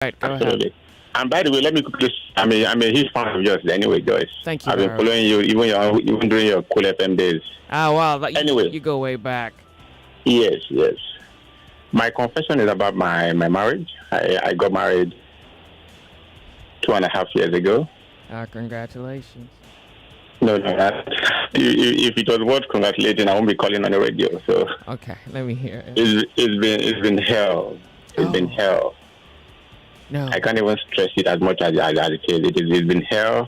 Right, go Absolutely. ahead. And by the way, let me quickly. I'm a huge fan of yours. Anyway, Joyce. Thank you. I've been following you even during your Cool FM days. Ah, wow. Anyway, you go way back. yes. My confession is about my marriage. I got married 2.5 years ago. Congratulations. No. If it was worth congratulating, I won't be calling on the radio. So okay, let me hear it. It's been hell. It's been hell. No, I can't even stress it as much as it is. It's been hell.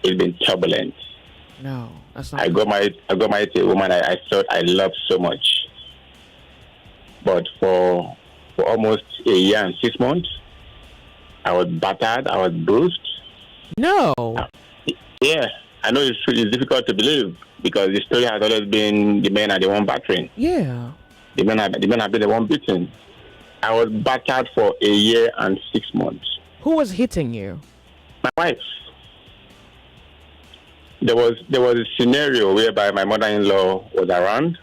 It's been turbulent. No, that's not. I got married to a woman I thought I loved so much, but for almost a year and 6 months, I was battered. I was bruised. No. Yeah, I know it's difficult to believe because the story has always been the men are the one battering. Yeah. The men have been the one beating. I was battered for a year and 6 months. Who was hitting you? My wife. There was a scenario whereby my mother-in-law was around.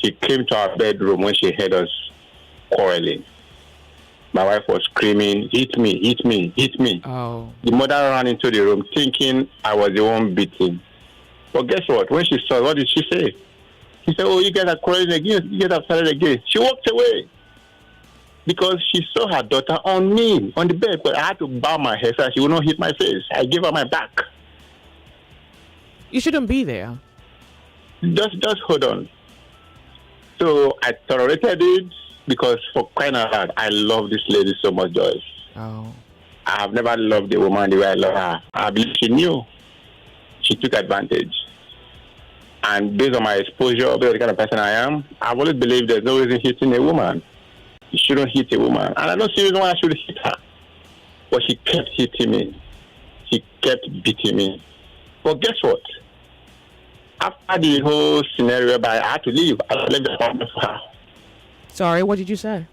She came to our bedroom when she heard us quarreling. My wife was screaming, "Hit me, hit me, hit me." Oh. The mother ran into the room thinking I was the one beating. But guess what? When she saw, what did she say? She said, "Oh, you guys are quarreling again. You guys have started again." She walked away because she saw her daughter on me, on the bed. But I had to bow my head so she would not hit my face. I gave her my back. You shouldn't be there. Just hold on. So I tolerated it because for crying out loud, I love this lady so much, Joyce. Oh. I have never loved a woman the way I love her. I believe she knew. She took advantage. And based on my exposure, based on the kind of person I am, I've always believed there's no reason hitting a woman. You shouldn't hit a woman. And I don't see reason why I should hit her. But she kept hitting me. She kept beating me. But guess what? After the whole scenario, I had to leave. I left the apartment for her. Sorry, what did you say?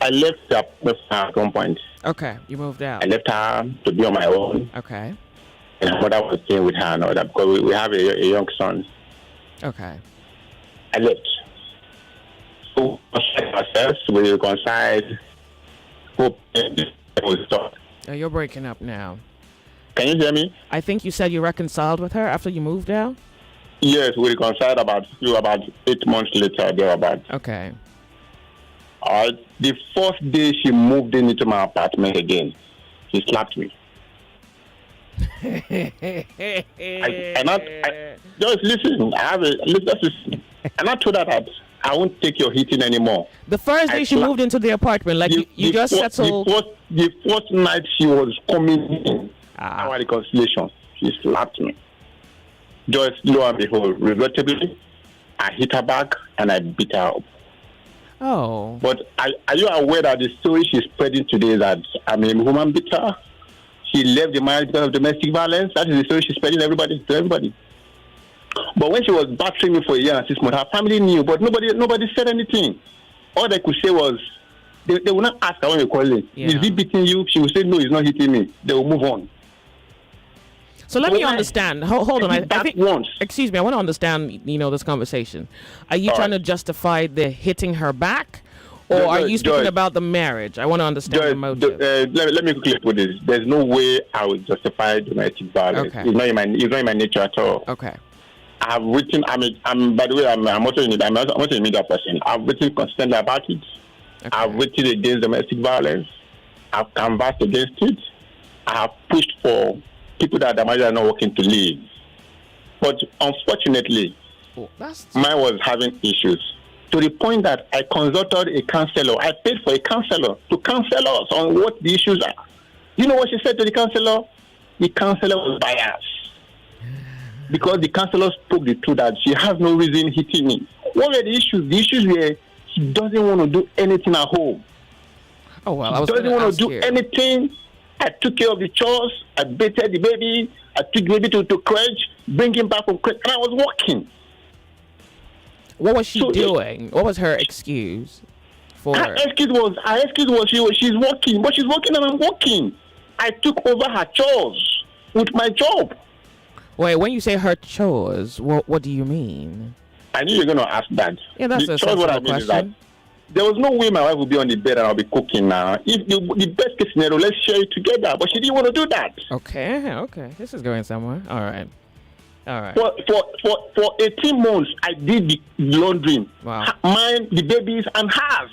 I left the apartment for her at one point. Okay, you moved out. I left her to be on my own. Okay. And her mother was staying with her and all that because we have a young son. Okay. I left. So ourselves, we reconciled. Hope will stop. Oh, you're breaking up now. Can you hear me? I think you said you reconciled with her after you moved out? Yes, we reconciled about 8 months later, thereabout. Okay. The first day she moved into my apartment again, she slapped me. Just listen. Listen. And I told her that I won't take your hitting anymore. The first day she moved into the apartment, like you just settled. The first night she was coming in, our reconciliation, she slapped me. Joyce, lo and behold, regrettably, I hit her back and I beat her up. Oh. But are you aware that the story she's spreading today that I'm a woman beater? She left the marriage because of domestic violence. That is the story she's spreading to everybody. But when she was battering me for a year and 6 months, her family knew, but nobody said anything. All they could say was, they would not ask her when we call it. Yeah. Is he beating you? She would say, no, he's not hitting me. They will move on. So let me understand. Hold on. I think, once. Excuse me. I want to understand, this conversation. Are you trying to justify the hitting her back? Or are you speaking about the marriage? I want to understand the motive. Let me quickly put this. There's no way I would justify domestic violence. Okay. It's not in my nature at all. Okay. I've written. By the way, I'm also a media person. I've written constantly about it. Okay. I've written against domestic violence. I've canvassed against it. I have pushed for people that are not working to leave. But unfortunately, mine was having issues. To the point that I consulted a counselor. I paid for a counselor to counsel us on what the issues are. You know what she said to the counselor? The counselor was biased. Because the counselor spoke the truth that she has no reason hitting me. What were the issues? The issues were she doesn't want to do anything at home. Oh, well, she doesn't want to do anything. I took care of the chores. I bathed the baby. I took the baby to crèche, bring him back from crèche, and I was working. What was she doing? What was her excuse for? Her excuse was she's working, but she's working and I'm working. I took over her chores with my job. Wait, when you say her chores, what do you mean? I knew you were going to ask that. Yeah, that's a sensible question. there was no way my wife would be on the bed and I'll be cooking now. If the best case scenario, let's share it together. But she didn't want to do that. Okay. This is going somewhere. All right. For 18 months, I did the laundry. Wow. Mine, the babies, and hers.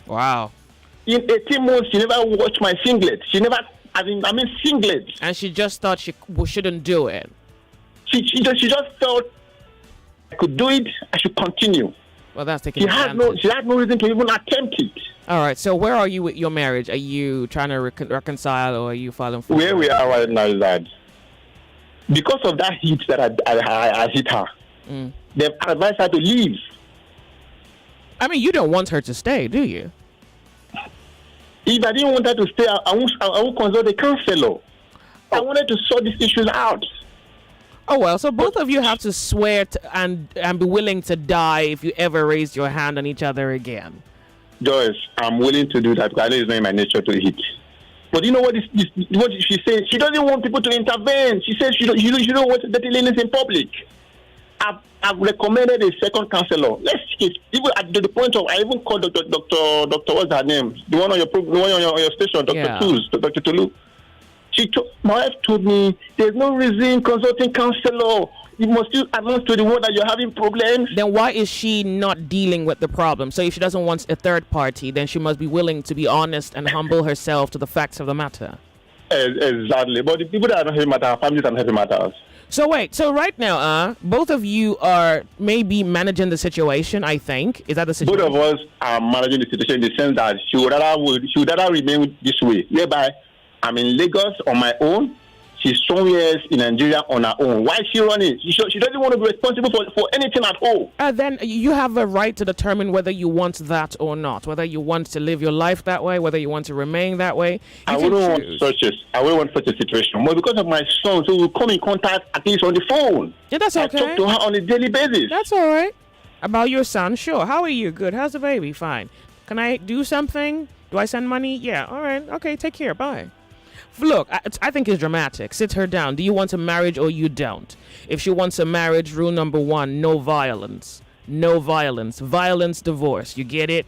Wow. In 18 months, she never watched my singlet. She never, singlet. And she just thought she shouldn't do it. She just felt I could do it. I should continue. Well, that's taking advantage. She had no reason to even attempt it. All right. So where are you with your marriage? Are you trying to reconcile, or are you falling for? Where we are right now is that because of that heat that I hit her, they've advised her to leave. I mean, you don't want her to stay, do you? If I didn't want her to stay, I won't consult a counselor. I wanted to sort these issues out. Oh, well, so both of you have to swear and be willing to die if you ever raise your hand on each other again. Joyce, I'm willing to do that because I know it's not in my nature to hit. But you know what she said? She doesn't want people to intervene. She says she don't want dirty linens in public. I've recommended a second counselor. Even at the point of I even called Doctor what's her name? The one on your station, Dr. Tulu. My wife told me there's no reason consulting counselor. You must still announce to the world that you're having problems. Then why is she not dealing with the problem? So if she doesn't want a third party, then she must be willing to be honest and humble herself to the facts of the matter. Exactly. But the people that are not having matter, families are not having matters. So wait, so right now, both of you are maybe managing the situation, I think. Is that the situation? Both of us are managing the situation in the sense that she would rather remain this way. Whereby I'm in Lagos on my own. She's somewhere in Nigeria on her own. Why is she running? She doesn't want to be responsible for anything at all. Then you have a right to determine whether you want that or not, whether you want to live your life that way, whether you want to remain that way. I wouldn't want such a situation. But because of my son, so we'll come in contact at least on the phone. Yeah, that's okay. I talk to her on a daily basis. That's all right. About your son, sure. How are you? Good. How's the baby? Fine. Can I do something? Do I send money? Yeah. All right. Okay. Take care. Bye. Look, I think it's dramatic. Sit her down. Do you want a marriage or you don't? If she wants a marriage, rule number 1, no violence. No violence. Violence, divorce. You get it?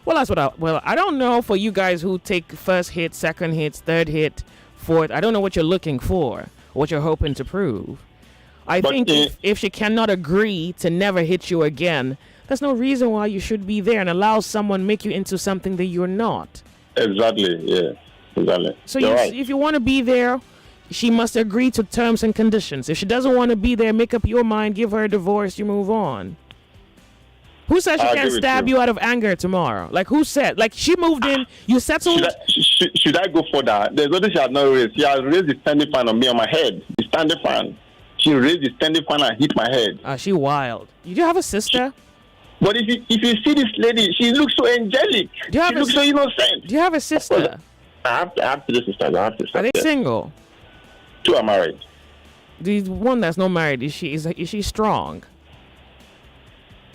Well, that's what I don't know for you guys who take first hit, second hit, third hit, fourth. I don't know what you're looking for, what you're hoping to prove. I think if she cannot agree to never hit you again, there's no reason why you should be there and allow someone make you into something that you're not. Exactly, yeah. Exactly. So if you want to be there, she must agree to terms and conditions. If she doesn't want to be there, make up your mind, give her a divorce, you move on. Who said she can't stab you out of anger tomorrow? Like, who said? Like, she moved in, you settled? Should I go further? There's nothing she has not raised. She has raised the standing fan on me on my head. The standing fan. She raised the standing fan and hit my head. She wild. You do have a sister? But if you see this lady, she looks so angelic. She looks so innocent. Do you have a sister? I have 3 sisters. Are they single? 2 are married. The one that's not married, is she strong?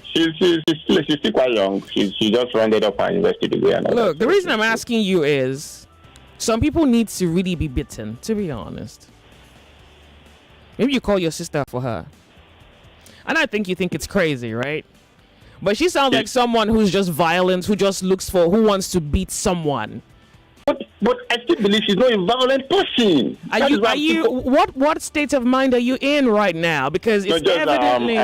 She's still quite young. She just rounded up her university degree. Look, the reason I'm asking you is some people need to really be bitten, to be honest. Maybe you call your sister for her. And I think you think it's crazy, right? But she sounds like someone who's just violent, who wants to beat someone. But I still believe she's not a violent person. What state of mind are you in right now? Because it's evidently...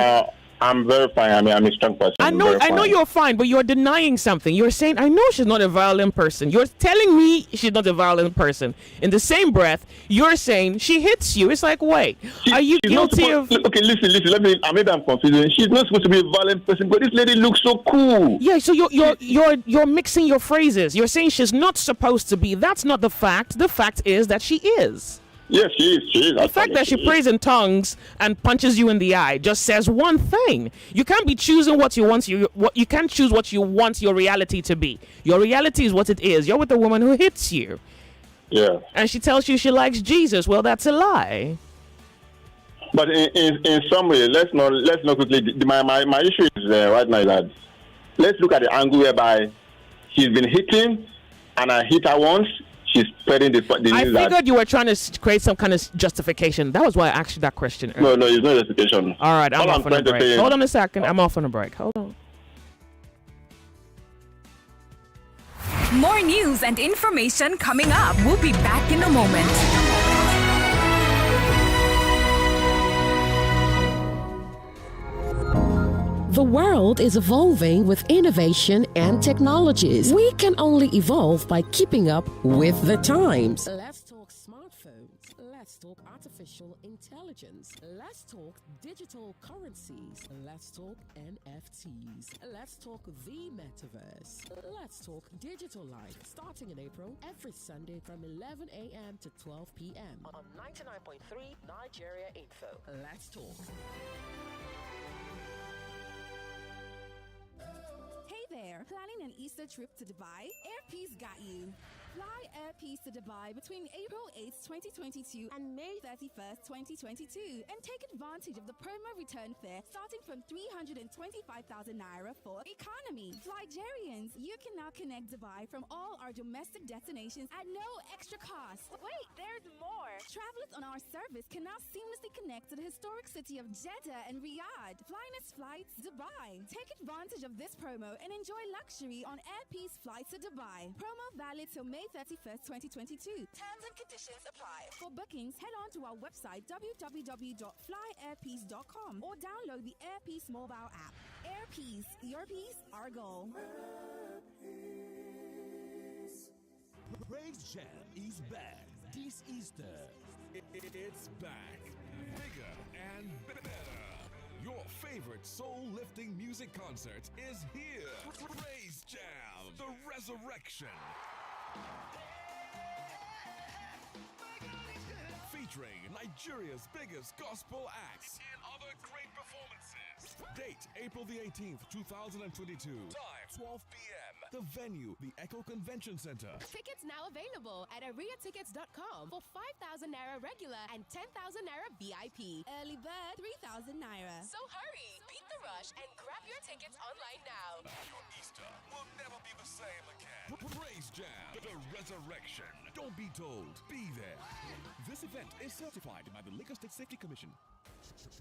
I'm very fine. I'm a strong person. I know you're fine, but you're denying something. You're saying, I know she's not a violent person. You're telling me she's not a violent person. In the same breath, you're saying she hits you. It's like, wait, are you guilty of... Okay, listen. Maybe I'm confused. She's not supposed to be a violent person, but this lady looks so cool. Yeah, so you're mixing your phrases. You're saying she's not supposed to be. That's not the fact. The fact is that she is. Yes, she is. The fact that she prays in tongues and punches you in the eye just says one thing. You can't be choosing what you want. You can't choose what you want your reality to be. Your reality is what it is. You're with the woman who hits you. Yeah. And she tells you she likes Jesus. Well, that's a lie. But in some way, let's not quickly. My issue is right now is that let's look at the angle whereby she's been hitting, and I hit her once. She's spreading the news. I figured you were trying to create some kind of justification. That was why I asked you that question earlier. No, it's not justification. All right, I'm off on a break. Hold on a second. I'm off on a break. Hold on. More news and information coming up. We'll be back in a moment. The world is evolving with innovation and technologies. We can only evolve by keeping up with the times. Let's talk smartphones. Let's talk artificial intelligence. Let's talk digital currencies. Let's talk NFTs. Let's talk the metaverse. Let's talk digital life. Starting in April, every Sunday from 11 a.m. to 12 p.m. on 99.3 Nigeria Info. Let's talk. Hey there, planning an Easter trip to Dubai? Airpeace got you. Fly Airpeace to Dubai between April 8th, 2022 and May 31st, 2022 and take advantage of the promo return fare starting from 325,000 naira for economy. Flygerians, you can now connect Dubai from all our domestic destinations at no extra cost. Wait, there's more. Travelers on our service can now seamlessly connect to the historic city of Jeddah and Riyadh. Flyness Flights Dubai. Take advantage of this promo and enjoy luxury on Airpeace flights to Dubai. Promo valid till May 31st, 2022. Terms and conditions apply. For bookings, head on to our website www.flyairpeace.com or download the Airpeace mobile app. Airpeace, your peace, our goal. Praise Jam is back this Easter. It's back, bigger and better. Your favorite soul-lifting music concert is here. Praise Jam, the resurrection. Featuring Nigeria's biggest gospel acts and other great performances. Date April the 18th, 2022. Time 12 p.m. The venue, the Echo Convention Center. Tickets now available at areatickets.com for 5,000 naira regular and 10,000 naira VIP. Early bird, 3,000 naira. So hurry, beat the rush and grab your tickets online now. Your Easter will never be the same again. Praise Jam, the resurrection. Don't be told, be there. This event is certified by the Lagos State Safety Commission.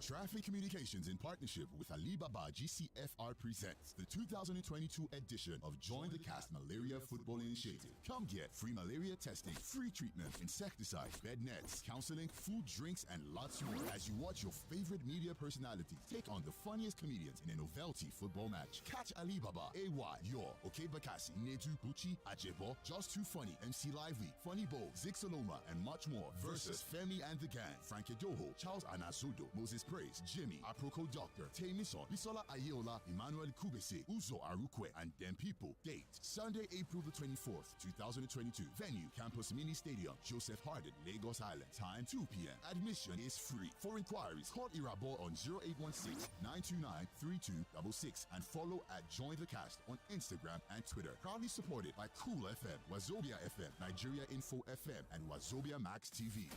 Traffic Communications in partnership with Alibaba GCFR presents the 2022 edition of Join the Cast Malaria Football Initiative. Come get free malaria testing, free treatment, insecticide, bed nets, counseling, food, drinks, and lots more as you watch your favorite media personalities take on the funniest comedians in a novelty football match. Catch Alibaba, AY, Yor, Okay Bakassi, Nedu, Bucci, Ajebo, Just Too Funny, MC Lively, Funny Bo, Zig Soloma, and much more versus Femi and the Gang, Frank Edoho, Charles Anasodo, Moses Praise, Jimmy, Aproko Doctor, Tamison, Bisola Ayeola, Emmanuel Kubese, Uzo Arukwe, and them people. Date, Sunday, April the 24th, 2022. Venue, Campus Mini Stadium, Joseph Hardin, Lagos Island. Time 2 p.m. Admission is free. For inquiries, call Irabo on 0816-929-3266 and follow at Join the Cast on Instagram and Twitter. Proudly supported by Cool FM, Wazobia FM, Nigeria Info FM, and Wazobia Max TV.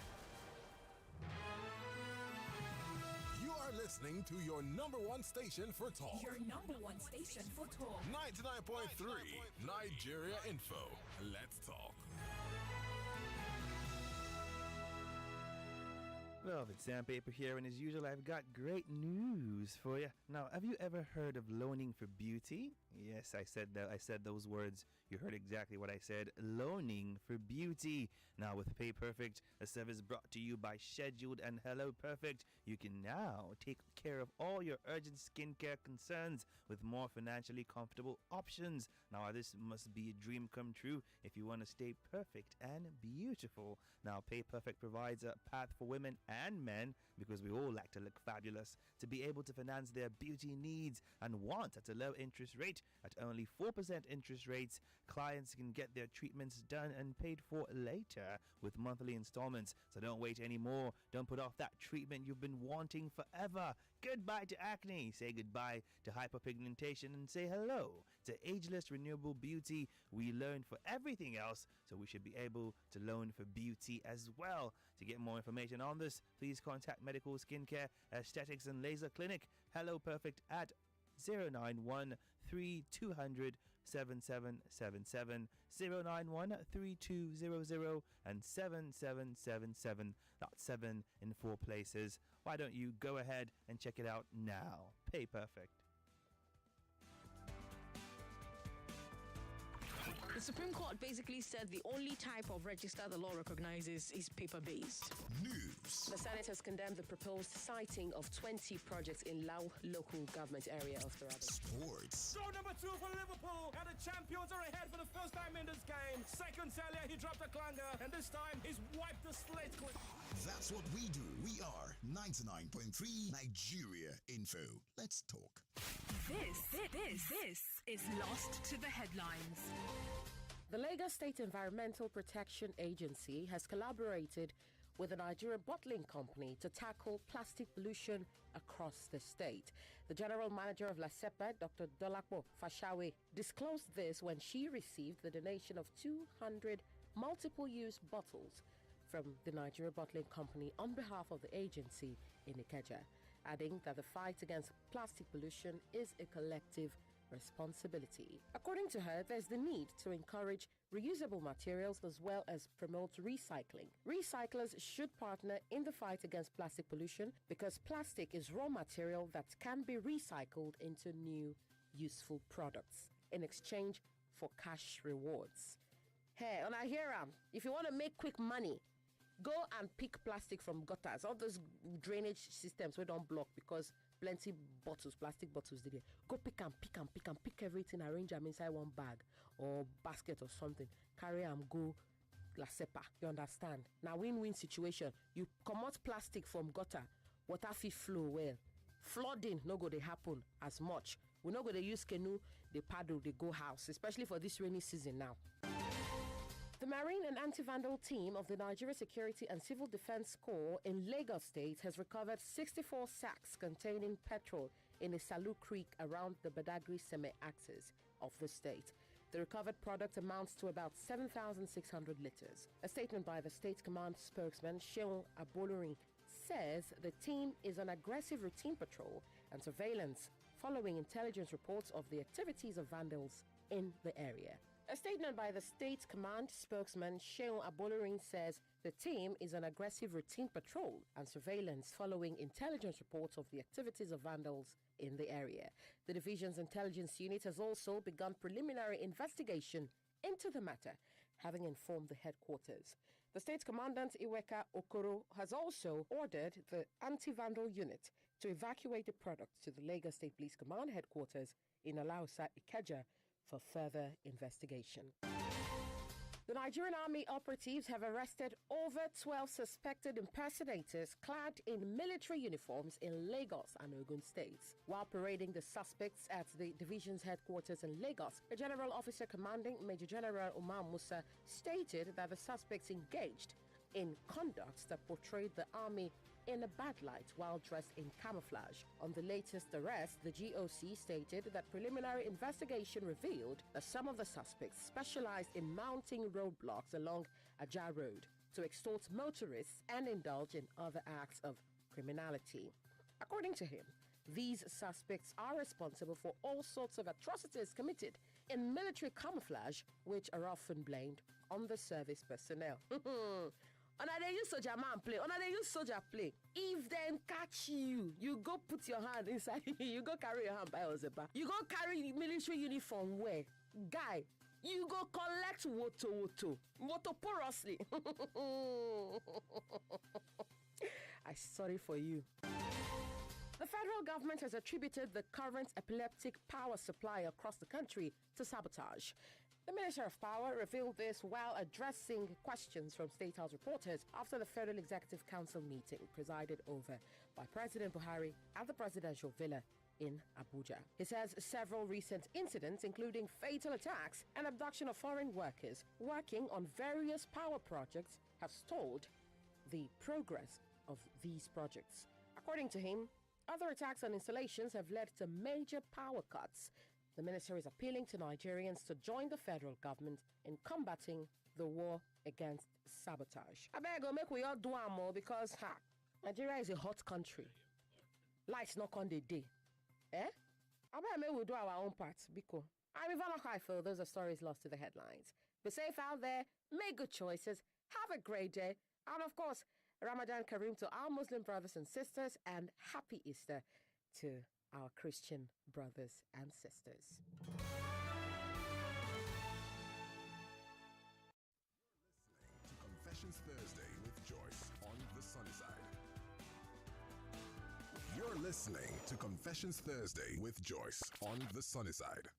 You are listening to your number one station for talk. Your number one station for talk. 99.3 Nigeria Info. Let's talk. Well, it's Sandpaper here, and as usual, I've got great news for you. Now, have you ever heard of loaning for beauty? Yes, I said that. I said those words. You heard exactly what I said. Loaning for beauty. Now, with Pay Perfect, a service brought to you by Scheduled and Hello Perfect, you can now take care of all your urgent skincare concerns with more financially comfortable options. Now, this must be a dream come true if you want to stay perfect and beautiful. Now, Pay Perfect provides a path for women and men, because we all like to look fabulous, to be able to finance their beauty needs and want at a low interest rate. At only 4% interest rates, clients can get their treatments done and paid for later with monthly installments. So don't wait anymore. Don't put off that treatment you've been wanting forever. Goodbye to acne. Say goodbye to hyperpigmentation and say hello to ageless renewable beauty. We learn for everything else, so we should be able to loan for beauty as well. To get more information on this, please contact Medical Skincare, Aesthetics and Laser Clinic. Hello Perfect at 091-3200-7777, 091-3200 and 7777. That's 7 in 4 places. Why don't you go ahead and check it out now? Pay Perfect. The Supreme Court basically said the only type of register the law recognizes is paper-based. News. The Senate has condemned the proposed siting of 20 projects in Lao local government area of Taraba. Sports. Goal number 2 for Liverpool, and the champions are ahead for the first time in this game. Seconds earlier, he dropped a clanger, and this time he's wiped the slate clean. That's what we do. We are 99.3 Nigeria Info. Let's talk. This is Lost to the Headlines. The Lagos State Environmental Protection Agency has collaborated with the Nigerian Bottling Company to tackle plastic pollution across the state. The general manager of LASEPA, Dr. Dolapo Fashawe, disclosed this when she received the donation of 200 multiple-use bottles from the Nigerian Bottling Company on behalf of the agency in Ikeja, adding that the fight against plastic pollution is a collective responsibility. According to her, there's the need to encourage reusable materials as well as promote recycling. Recyclers should partner in the fight against plastic pollution because plastic is raw material that can be recycled into new useful products in exchange for cash rewards. Hey, and I hear if you want to make quick money, go and pick plastic from gutters, all those drainage systems we don't block because plenty bottles, plastic bottles did it. Go pick everything, arrange them inside one bag or basket or something. Carry them, go LASEPA. You understand? Now win-win situation. You come out plastic from gutter, water fit flow well. Flooding no go they happen as much. We no go they use canoe, they paddle, they go house, especially for this rainy season now. The Marine and Anti-Vandal team of the Nigeria Security and Civil Defense Corps in Lagos State has recovered 64 sacks containing petrol in a Salu Creek around the Badagry semi-axis of the state. The recovered product amounts to about 7,600 litres. A statement by the State Command spokesman, Sheon Abolorin, says the team is on aggressive routine patrol and surveillance following intelligence reports of the activities of vandals in the area. A statement by the State Command spokesman, Sheon Abolorin, says the team is on aggressive routine patrol and surveillance following intelligence reports of the activities of vandals in the area. The division's intelligence unit has also begun preliminary investigation into the matter, having informed the headquarters. The State Commandant, Iweka Okoro, has also ordered the anti-vandal unit to evacuate the product to the Lagos State Police Command headquarters in Alausa, Ikeja, for further investigation. The Nigerian Army operatives have arrested over 12 suspected impersonators clad in military uniforms in Lagos and Ogun states. While parading the suspects at the division's headquarters in Lagos, a general officer commanding Major General Umar Musa stated that the suspects engaged in conduct that portrayed the army in a bad light while dressed in camouflage. On the latest arrest, the GOC stated that preliminary investigation revealed that some of the suspects specialized in mounting roadblocks along Ajah Road to extort motorists and indulge in other acts of criminality. According to him, these suspects are responsible for all sorts of atrocities committed in military camouflage, which are often blamed on the service personnel. And they use soldier man play. And they use soldier play. If they catch you, you go put your hand inside. You go carry your hand by Ozepa. You go carry military uniform where? Guy, you go collect woto porously. I'm sorry for you. The federal government has attributed the current epileptic power supply across the country to sabotage. The Minister of Power revealed this while addressing questions from State House reporters after the Federal Executive Council meeting presided over by President Buhari at the Presidential Villa in Abuja. He says several recent incidents, including fatal attacks and abduction of foreign workers working on various power projects, have stalled the progress of these projects. According to him, other attacks on installations have led to major power cuts. The minister is appealing to Nigerians to join the federal government in combating the war against sabotage. I better go make we all do more because Nigeria is a hot country. Lights not on the day. I better make we do our own part because I'm Ivana Haifel. Those are stories lost to the headlines. Be safe out there, make good choices, have a great day, and of course, Ramadan Kareem to our Muslim brothers and sisters, and happy Easter to our Christian brothers and sisters. Confessions Thursday with Joyce on the sunny side. You're listening to Confessions Thursday with Joyce on the sunny side.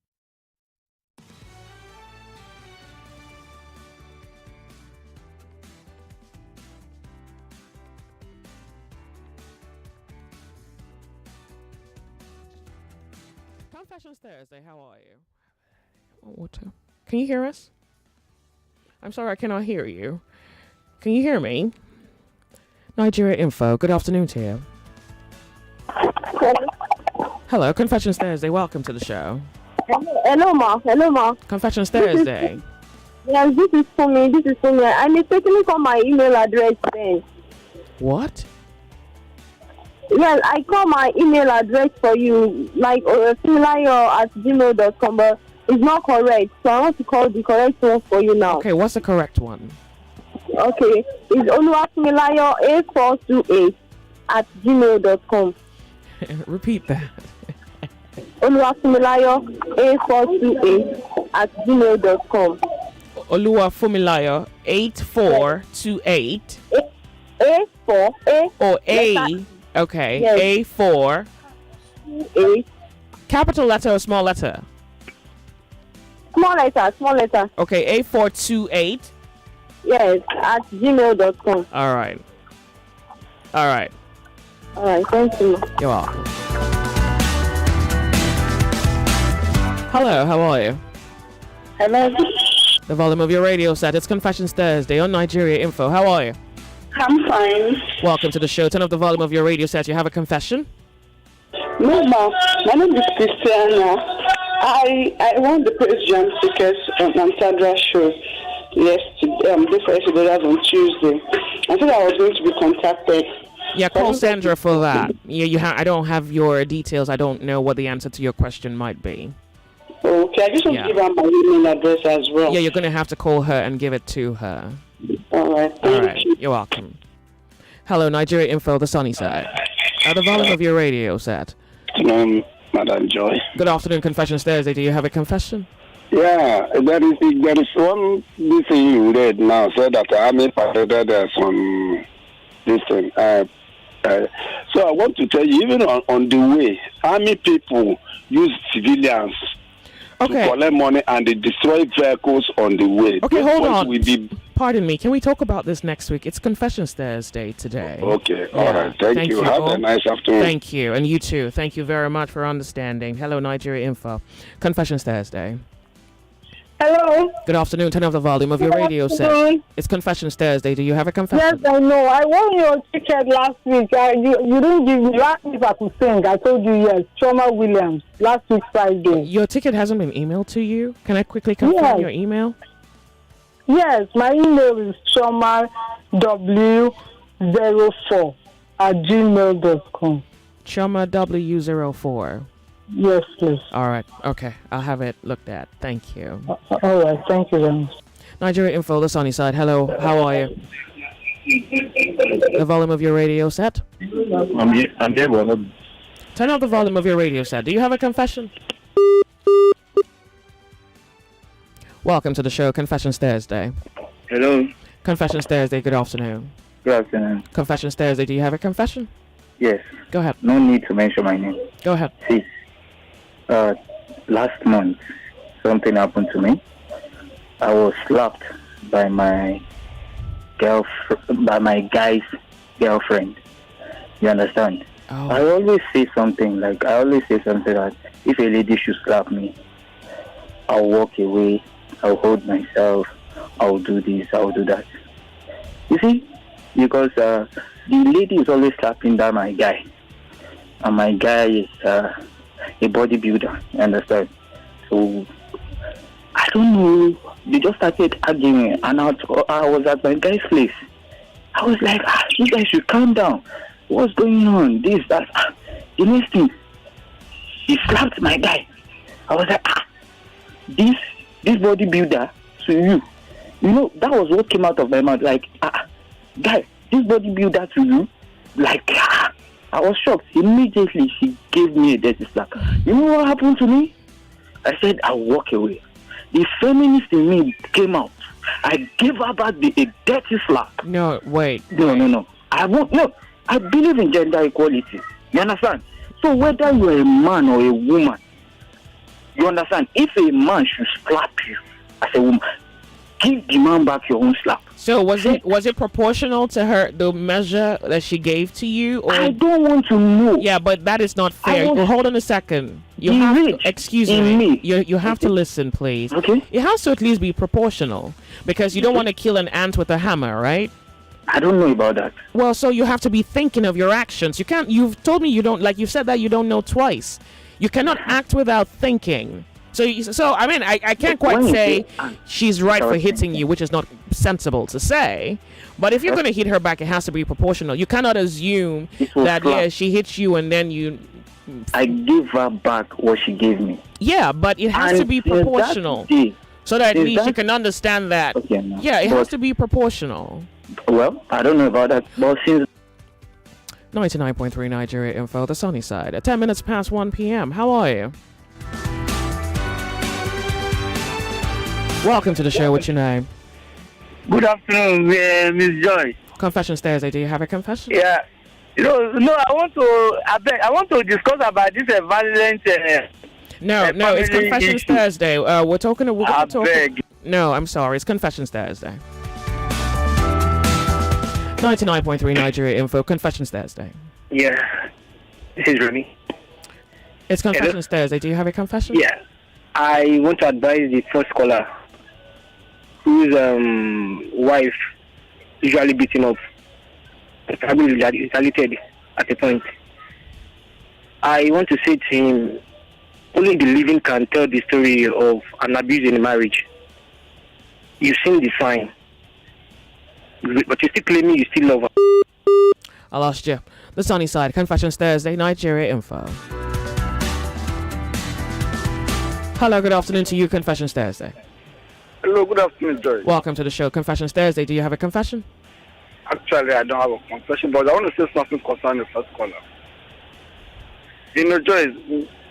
Confessions Thursday, how are you? Water. Can you hear us? I'm sorry, I cannot hear you. Can you hear me? Nigeria Info, good afternoon to you. Hello, Confessions Thursday, welcome to the show. Hello, ma. Hello, ma. Confessions Thursday. Yes, this is for me. I mistakenly called my email address then. What? Yes, I call my email address for you, like similar@gmail.com, but it's not correct. So I want to call the correct one for you now. Okay, what's the correct one? Okay, it's oluwafimilayo842@gmail.com. Repeat that. oluwafimilayo842@gmail.com. Oluwafumilayo 8428. A4 A. Or A. Okay, yes. A4. A. Capital letter or small letter? Small letter. Okay, A428. Yes, @gmail.com. All right, thank you. you're welcome. Hello, how are you? Hello. The volume of your radio set. It's Confessions Thursday on Nigeria Info. How are you? I'm fine. Welcome to the show. Turn up the volume of your radio set. You have a confession? No, ma. My name is Christiana. I won the Praise Jam tickets on Sandra's show yesterday on Tuesday. I thought I was going to be contacted. Yeah, call Sandra for that. Yeah, I don't have your details. I don't know what the answer to your question might be. Okay, I just want to give her my email address as well. Yeah, you're going to have to call her and give it to her. All right, thank you. You're welcome. Hello, Nigeria Info, the sunny side. The volume of your radio set. Madam Joy. Good afternoon, Confessions Thursday. Do you have a confession? Yeah, there is one this thing you read now said that the army paraded some this thing. So I want to tell you, even on the way, army people use civilians to collect money and they destroy vehicles on the way. Okay, hold on. Pardon me. Can we talk about this next week? It's Confessions Thursday today. Okay, all right. Thank you. Have a nice afternoon. Thank you, and you too. Thank you very much for understanding. Hello, Nigeria Info. Confessions Thursday. Hello. Good afternoon. Turn off the volume of your radio set. It's Confessions Thursday. Do you have a confession? Yes, I know. I won your ticket last week. You didn't give me last week. I could sing. I told you yes. Choma Williams last week Friday. Your ticket hasn't been emailed to you. Can I quickly confirm your email? Yes, my email is chomaw04@gmail.com. chomaw04. Yes, please. All right. Okay. I'll have it looked at. Thank you. All right. Thank you very much. Nigeria Info, the sunny side. Hello. How are you? The volume of your radio set? I'm here. Turn up the volume of your radio set. Do you have a confession? Welcome to the show, Confessions Thursday. Hello. Confessions Thursday. Good afternoon. Good afternoon. Confessions Thursday. Do you have a confession? Yes. Go ahead. No need to mention my name. Go ahead. See, last month, something happened to me. I was slapped by my guy's girlfriend. You understand? Oh. I always say something that if a lady should slap me, I'll walk away, I'll hold myself, I'll do this, I'll do that. You see? Because the lady is always slapping down my guy. And my guy is a bodybuilder, you understand? So, I don't know. They just started arguing, and I was at my guy's place. I was like, you guys should calm down. What's going on? This, that. The next thing, he slapped my guy. I was like, this bodybuilder to you. You know, that was what came out of my mouth. Like, guy, this bodybuilder to you? Like, I was shocked. Immediately, she gave me a dirty slap. You know what happened to me? I said, I'll walk away. The feminist in me came out. I gave her back a dirty slap. No, wait. No. I won't. No, I believe in gender equality. You understand? So whether you're a man or a woman, you understand? If a man should slap you as a woman, give the man back your own slap. So was it proportional to the measure that she gave to you? Or? I don't want to know. Yeah, but that is not fair. Hold on a second. Excuse me. You have to listen, please. Okay. It has to at least be proportional because you don't want to kill an ant with a hammer, right? I don't know about that. Well, so you have to be thinking of your actions. You can't. You've told me you don't. Like you said that you don't know twice. You cannot act without thinking. So I mean, I can't quite say she's right for hitting you, which is not sensible to say. But if you're going to hit her back, it has to be proportional. You cannot assume that she hits you and then you. I give her back what she gave me. Yeah, but it has to be proportional, so that at least you can understand that. Okay, yeah, it has to be proportional. Well, I don't know about that, but since 99.3 Nigeria Info, the sunny side. At 10 minutes past 1 p.m. How are you? Welcome to the show. What's your name? Good afternoon, Miss Joyce. Confessions Thursday. Do you have a confession? Yeah. No. I want to discuss about this violent. No. It's Confessions Thursday. We're talking. No, I'm sorry. It's Confessions Thursday. 99.3 Nigeria Info. Confessions Thursday. Yeah. This is Remy. It's Confessions Thursday. Do you have a confession? Yeah. I want to advise the first caller whose wife usually beaten up, probably retaliated at a point. I want to say to him, only the living can tell the story of an abuse in a marriage. You've seen the sign, but you're still claiming you still love her. I lost you. The sunny side. Confessions Thursday. Nigeria Info. Hello, good afternoon to you, Confessions Thursday. Hello, good afternoon, Joyce. Welcome to the show, Confessions Thursday. Do you have a confession? Actually, I don't have a confession, but I want to say something concerning the first caller. You know, Joyce,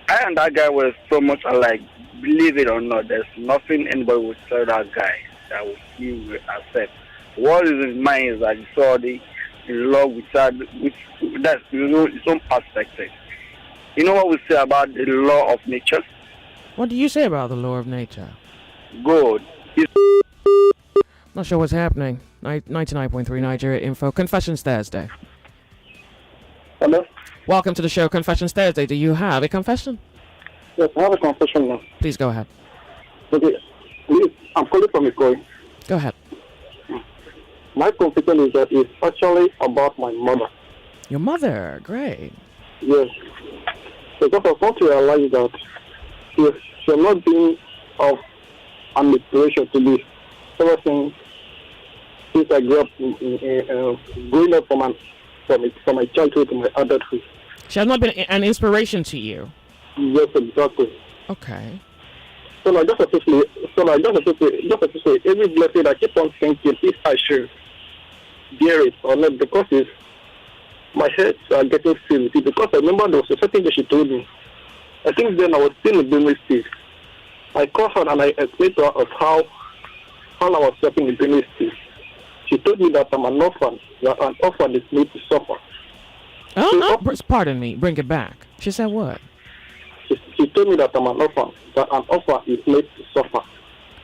I and that guy were so much alike. Believe it or not, there's nothing anybody would tell that guy that he will accept. What is in his mind is that he saw the love with that's his own perspective. You know what we say about the law of nature? What do you say about the law of nature? Good. Not sure what's happening. 99.3 Nigeria Info. Confessions Thursday. Hello? Welcome to the show, Confessions Thursday. Do you have a confession? Yes, I have a confession now. Please go ahead. Okay. I'm calling from Ikoyi. Go ahead. My confession is that it's actually about my mother. Your mother? Great. Yes. Because I want to realize that she has not been of an inspiration to me ever since I grew up, growing up from my childhood to my adulthood. She has not been an inspiration to you? Yes, exactly. Okay. So I just appreciate every blessing I keep on thinking if I should bear it or not, because my heads are getting filled with it. Because I remember there was a certain that she told me. I think then I was still in Benue State. I called her and I explained to her of how I was suffering in Benue State. She told me that I'm an orphan. That an orphan is made to suffer. Oh, no, pardon me. Bring it back. She said what? She told me that I'm an orphan. That an orphan is made to suffer.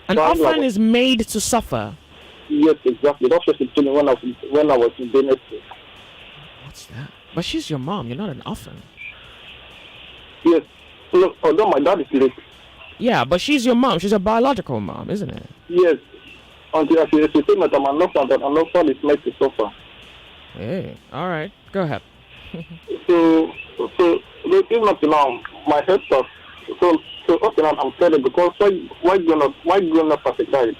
An orphan is made to suffer? Yes, exactly. That's what she told me when I was in Benue State. What's that? But she's your mom. You're not an orphan. Yes. No, although my dad is late. Yeah, but she's your mom. She's a biological mom, isn't it? Yes. Until she told me that I'm an orphan, that an orphan is made to suffer. Hey, all right. Go ahead. so even up to now, my head stuff. So up to now, I'm telling because why grown up as a child?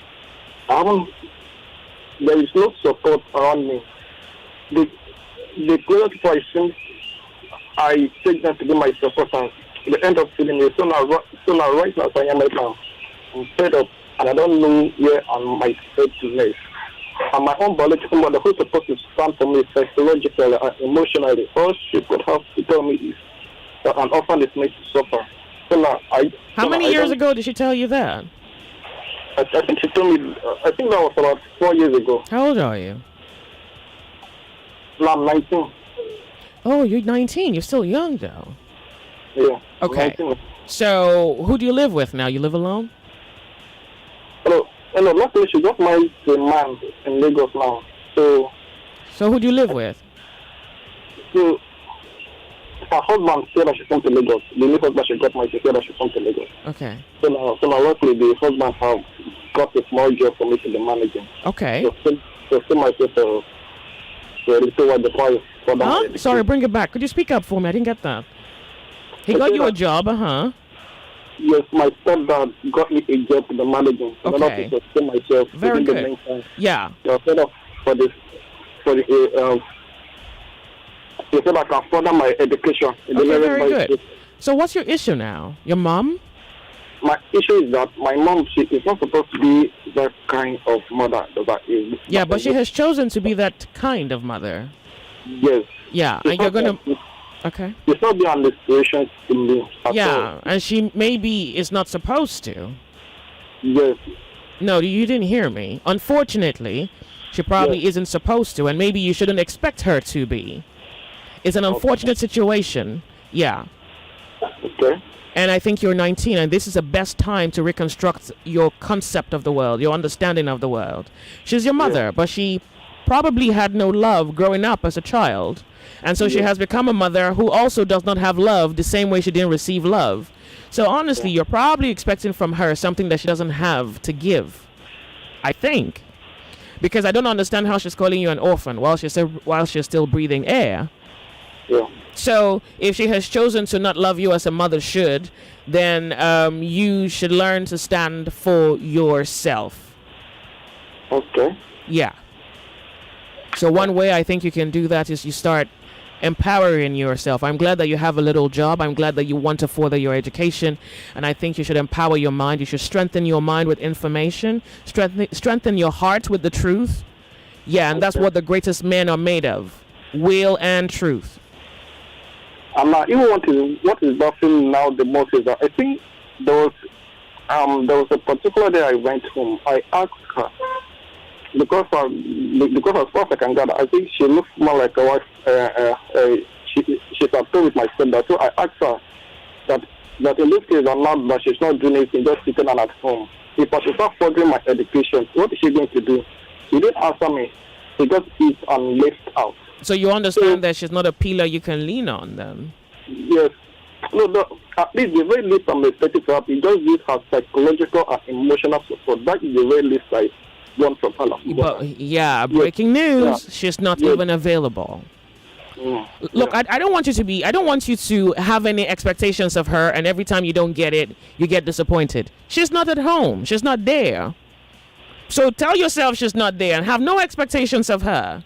There is no support around me. The closer people I think I take them to be my support, and they end up feeling me. So now right now, as I am right now, I'm fed up and I don't know where I might head to next. And my own biological mother, who's supposed to stand for me psychologically and emotionally, all she could have to tell me is that an orphan is made to suffer. So now How many years ago did she tell you that? I think she told me. I think that was about 4 years ago. How old are you? No, I'm 19. Oh, you're 19. You're still young, though. Yeah. Okay. 19. So, who do you live with now? You live alone? Hello. Luckily, she just married a man in Lagos now. So who do you live with? So, her husband said that she's come to Lagos. The new husband she got married, she said that she's come to Lagos. Okay. So now luckily, the husband have got a small job for me to be managing. Okay. So still myself to what the price for that. Huh? Sorry, bring it back. Could you speak up for me? I didn't get that. He got you a job, Yes, my stepdad got me a job to be managing. Okay. To sustain myself. Very good. The meantime. Yeah. So set up for the so that I can further my education. Okay, very good. So what's your issue now? Your mom? My issue is that my mom, she is not supposed to be that kind of mother that is. Yeah, but she has chosen to be that kind of mother. Yes. Yeah, and you're going to... Okay. It's not the inspiration to me at all. And she maybe is not supposed to. Yes. No, you didn't hear me. Unfortunately, she probably isn't supposed to, and maybe you shouldn't expect her to be. It's an unfortunate situation. Yeah. Okay. And I think you're 19, and this is the best time to reconstruct your concept of the world, your understanding of the world. She's your mother, but she probably had no love growing up as a child. And so she has become a mother who also does not have love the same way she didn't receive love. So honestly, you're probably expecting from her something that she doesn't have to give. I think. Because I don't understand how she's calling you an orphan while she's still breathing air. Yeah. So if she has chosen to not love you as a mother should, then you should learn to stand for yourself. Okay. Yeah. So one way I think you can do that is you start empowering yourself. I'm glad that you have a little job. I'm glad that you want to further your education. And I think you should empower your mind. You should strengthen your mind with information. Strengthen your heart with the truth. Yeah, and that's what the greatest men are made of. Will and truth. Even what is buffing now the most is that I think there was a particular day I went home. I asked her because as far as I can gather, I think she looks more like a wife. She's upset with my stepdad. So I asked her that in this case I'm not, but she's not doing anything, just sitting at home. If I should start furthering my education, what is she going to do? She didn't answer me. She just eats and left out. So you understand that she's not a pillar you can lean on, then? Yes. No, at least the very least I'm expecting to happen, just use her psychological and emotional support. That is the very least I want from her. But, breaking news, she's not even available. Look, I don't want you to have any expectations of her, and every time you don't get it, you get disappointed. She's not at home. She's not there. So tell yourself she's not there and have no expectations of her.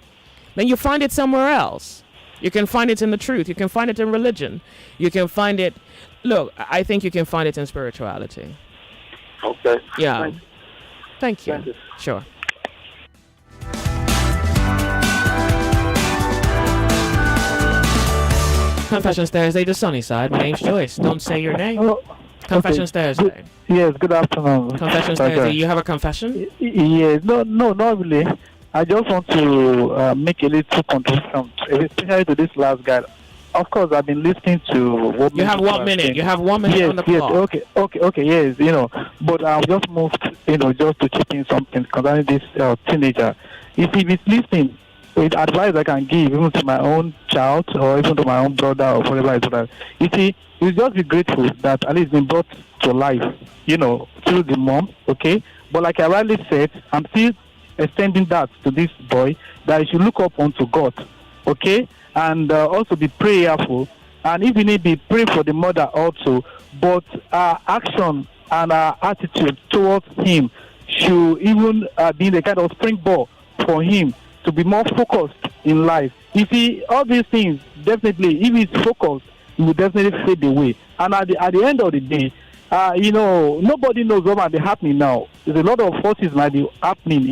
Then you find it somewhere else. You can find it in the truth. You can find it in religion. You can find it... Look, I think you can find it in spirituality. Okay. Yeah. Thank you. Sure. Confessions Thursday, the sunny side. My name's Joyce. Don't say your name. Oh, Confessions Thursday. Yes, good afternoon. Confessions Thursday. You have a confession? Yes. No, not really. I just want to make a little contribution, especially to this last guy. Of course, I've been listening to what you have 1 minute. You have 1 minute on the clock. Okay. Yes, but I've just moved, just to chip in something concerning this teenager. If he is listening, with advice I can give even to my own child or even to my own brother or whatever. You see, you just be grateful that at least been brought to life, through the mom. Okay, but like I rightly said, I'm still extending that to this boy, that he should look up unto God, okay, and also be prayerful, and if you need, be pray for the mother also, but our action and our attitude towards him should even be the kind of springboard for him to be more focused in life. You see, all these things, definitely, if he's focused, he will definitely fade away, and at the end of the day, nobody knows what might be happening now. There's a lot of forces might be happening,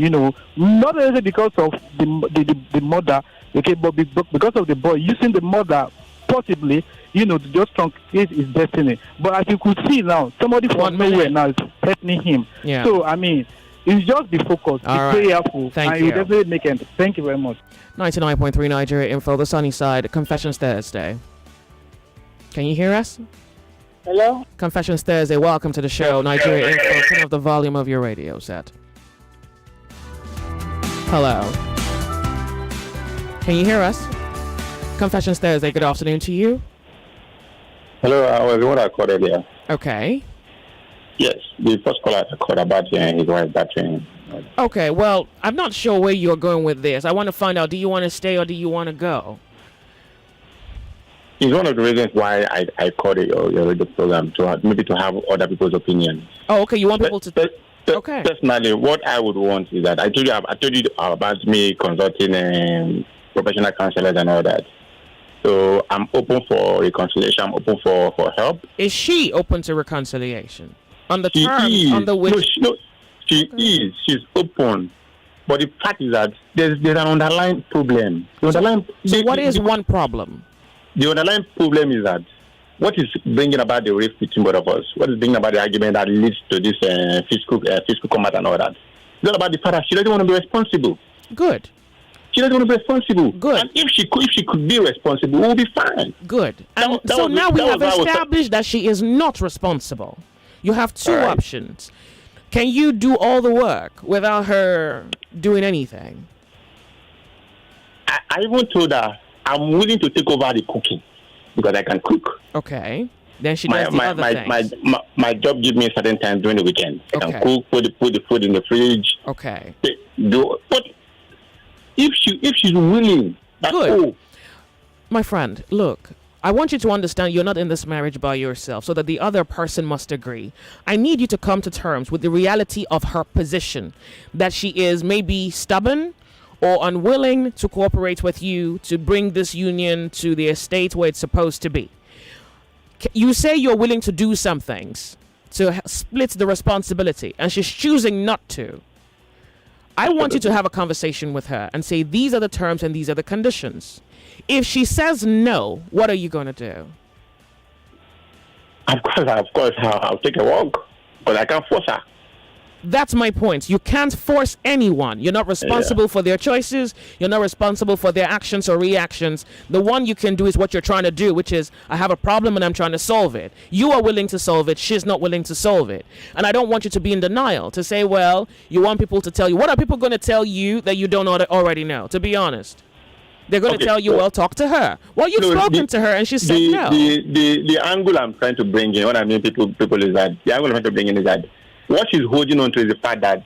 not only because of the mother, okay, but because of the boy using the mother possibly, to just truncate his destiny. But as you could see now, somebody from nowhere now is threatening him. Yeah. So, it's just be focused, be prayerful, Thank and you. you definitely make it. Thank you very much. 99.3 Nigeria Info, the sunny side, Confessions Thursday. Can you hear us? Hello? Confessions Thursday, welcome to the show. Nigeria Info, turn up the volume of your radio set. Hello. Can you hear us? Confessions Thursday, good afternoon to you. Hello, I was the one I called earlier. Okay. Yes, the first caller I called about his wife battering. Okay, well, I'm not sure where you're going with this. I want to find out, do you want to stay or do you want to go? It's one of the reasons why I called your radio program, to have other people's opinions. Oh, okay, you want people to... Okay. Personally, what I would want is that I told you about me consulting professional counselors and all that. So I'm open for reconciliation. I'm open for help. Is she open to reconciliation? On the terms under which... She is. She's open. But the fact is that there's an underlying problem. So what is one problem? The underlying problem is that what is bringing about the rift between both of us? What is bringing about the argument that leads to this physical combat and all that? It's all about the fact that she doesn't want to be responsible. Good. She doesn't want to be responsible. Good. And if she could be responsible, we'll be fine. Good. And so now we have established that she is not responsible. You have two options. Can you do all the work without her doing anything? I even told her I'm willing to take over the cooking because I can cook. Okay. Then she does the other things. My job gives me a certain time during the weekend. I can cook, put the food in the fridge. Okay. But if she's willing, that's good. My friend, look, I want you to understand you're not in this marriage by yourself, so that the other person must agree. I need you to come to terms with the reality of her position, that she is maybe stubborn or unwilling to cooperate with you to bring this union to the estate where it's supposed to be. You say you're willing to do some things to split the responsibility, and she's choosing not to. I want you to have a conversation with her and say, these are the terms and these are the conditions. If she says no, what are you going to do? Of course, I'll take a walk, but I can't force her. That's my point. You can't force anyone. You're not responsible for their choices. You're not responsible for their actions or reactions. The one you can do is what you're trying to do, which is, I have a problem and I'm trying to solve it. You are willing to solve it. She's not willing to solve it. And I don't want you to be in denial, to say, well, you want people to tell you. What are people going to tell you that you don't already know, to be honest? They're going to tell you, well, talk to her. Well, you've spoken to her and she said no. The angle I'm trying to bring in, what I mean people is that, the angle I'm trying to bring in is that what she's holding on to is the fact that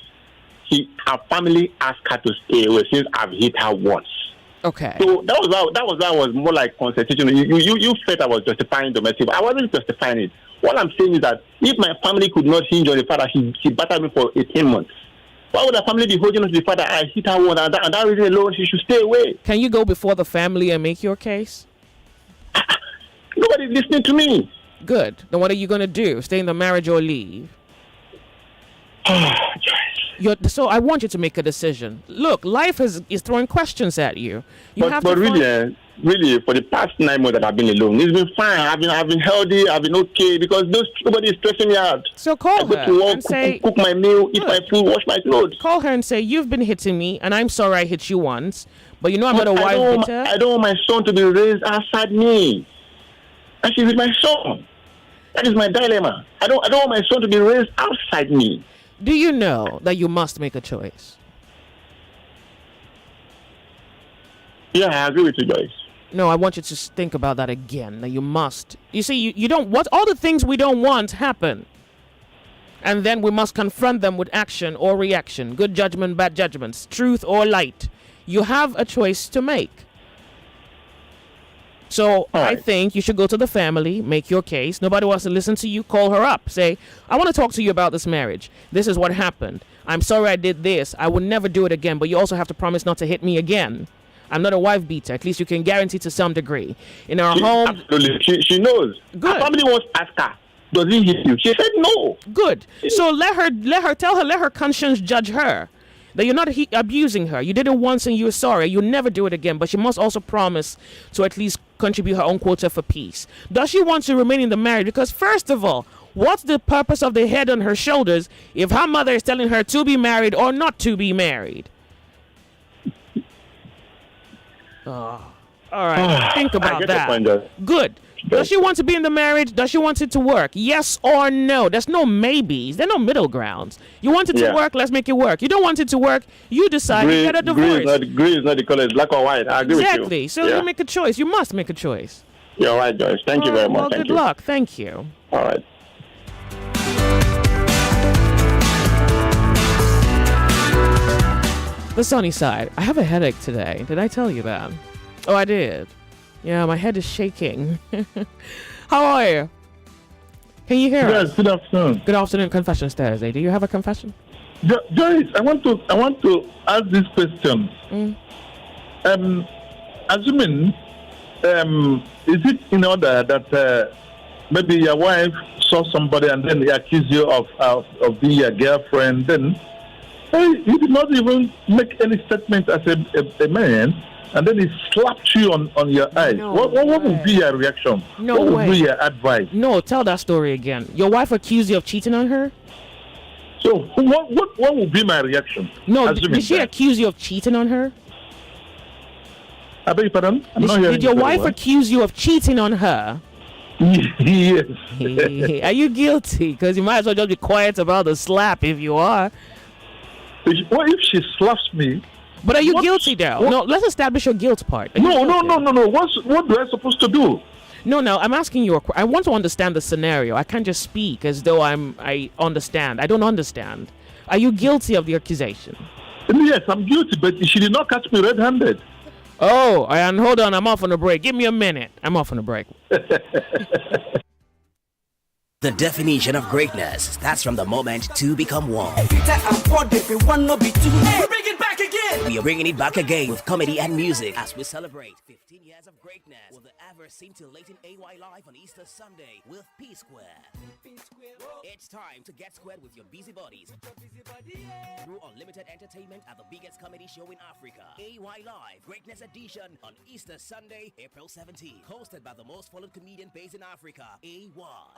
her family asked her to stay away since I've hit her once. Okay. So that was why I was more like constitutional. You felt I was justifying domestic. I wasn't justifying it. What I'm saying is that if my family could not hinge on the fact that she battered me for 18 months, why would the family be holding on to the fact that I hit her once and that reason alone she should stay away? Can you go before the family and make your case? Nobody's listening to me. Good. Then what are you going to do? Stay in the marriage or leave? So I want you to make a decision. Look, life is throwing questions at you. But really, for the past 9 months that I've been alone, it's been fine. I've been healthy. I've been okay because nobody is stressing me out. So call her I go to work, and say, cook my meal, eat my food, wash my clothes. Call her and say, you've been hitting me, and I'm sorry I hit you once, but I'm not a wife beater. I don't want my son to be raised outside me. And she's with my son. That is my dilemma. I don't want my son to be raised outside me. Do you know that you must make a choice? Yeah, I agree with you, Joyce. No, I want you to think about that again. That you must. You see, you don't want all the things we don't want happen. And then we must confront them with action or reaction. Good judgment, bad judgments. Truth or light. You have a choice to make. So I think you should go to the family, make your case. Nobody wants to listen to you. Call her up. Say, I want to talk to you about this marriage. This is what happened. I'm sorry I did this. I would never do it again. But you also have to promise not to hit me again. I'm not a wife beater. At least you can guarantee to some degree. In our home... Absolutely. She knows. Good. Her family wants to ask her, does he hit you? She said no. Good. So let her conscience judge her. That you're not abusing her. You did it once and you're sorry. You'll never do it again. But she must also promise to at least contribute her own quota for peace? Does she want to remain in the marriage? Because first of all, what's the purpose of the head on her shoulders if her mother is telling her to be married or not to be married? Oh, all right. Think about that. Good. Does she want to be in the marriage? Does she want it to work? Yes or no? There's no maybes. There's no middle grounds. You want it to work? Let's make it work. You don't want it to work? You decide. You get a divorce. Gray is not the color. It's black or white. I agree with you. Exactly. So you make a choice. You must make a choice. You're right, Joyce. Thank you very much. Well, good luck. Thank you. All right. The sunny side. I have a headache today. Did I tell you that? Oh, I did. Yeah, my head is shaking. How are you? Can you hear us? Yes, good afternoon. Good afternoon, Confessions Thursday. Do you have a confession? Joyce, I want to ask this question. Assuming, is it in order that maybe your wife saw somebody and then they accuse you of being a girlfriend, then you did not even make any statement as a man, and then he slapped you on your eyes. No what would be your reaction? No what way. would be your advice? No, tell that story again. Your wife accused you of cheating on her? So what would be my reaction? No, did she accuse you of cheating on her? I beg your pardon? Did your wife accuse you of cheating on her? Yes. Are you guilty? Because you might as well just be quiet about the slap if you are. What if she slaps me? But are you guilty though? No, let's establish your guilt part. No. What do I supposed to do? No, I'm asking you. I want to understand the scenario. I can't just speak as though I understand. I don't understand. Are you guilty of the accusation? Yes, I'm guilty, but she did not catch me red-handed. Oh, and hold on. I'm off on a break. Give me a minute. I'm off on a break. The definition of greatness starts from the moment two become one. We are bringing it back again with comedy and music as we celebrate 15 years of greatness with the ever scintillating AY Live on Easter Sunday with P Square. It's time to get squared with your busybodies through unlimited entertainment at the biggest comedy show in Africa. AY Live Greatness Edition on Easter Sunday, April 17th. Hosted by the most followed comedian based in Africa, AY.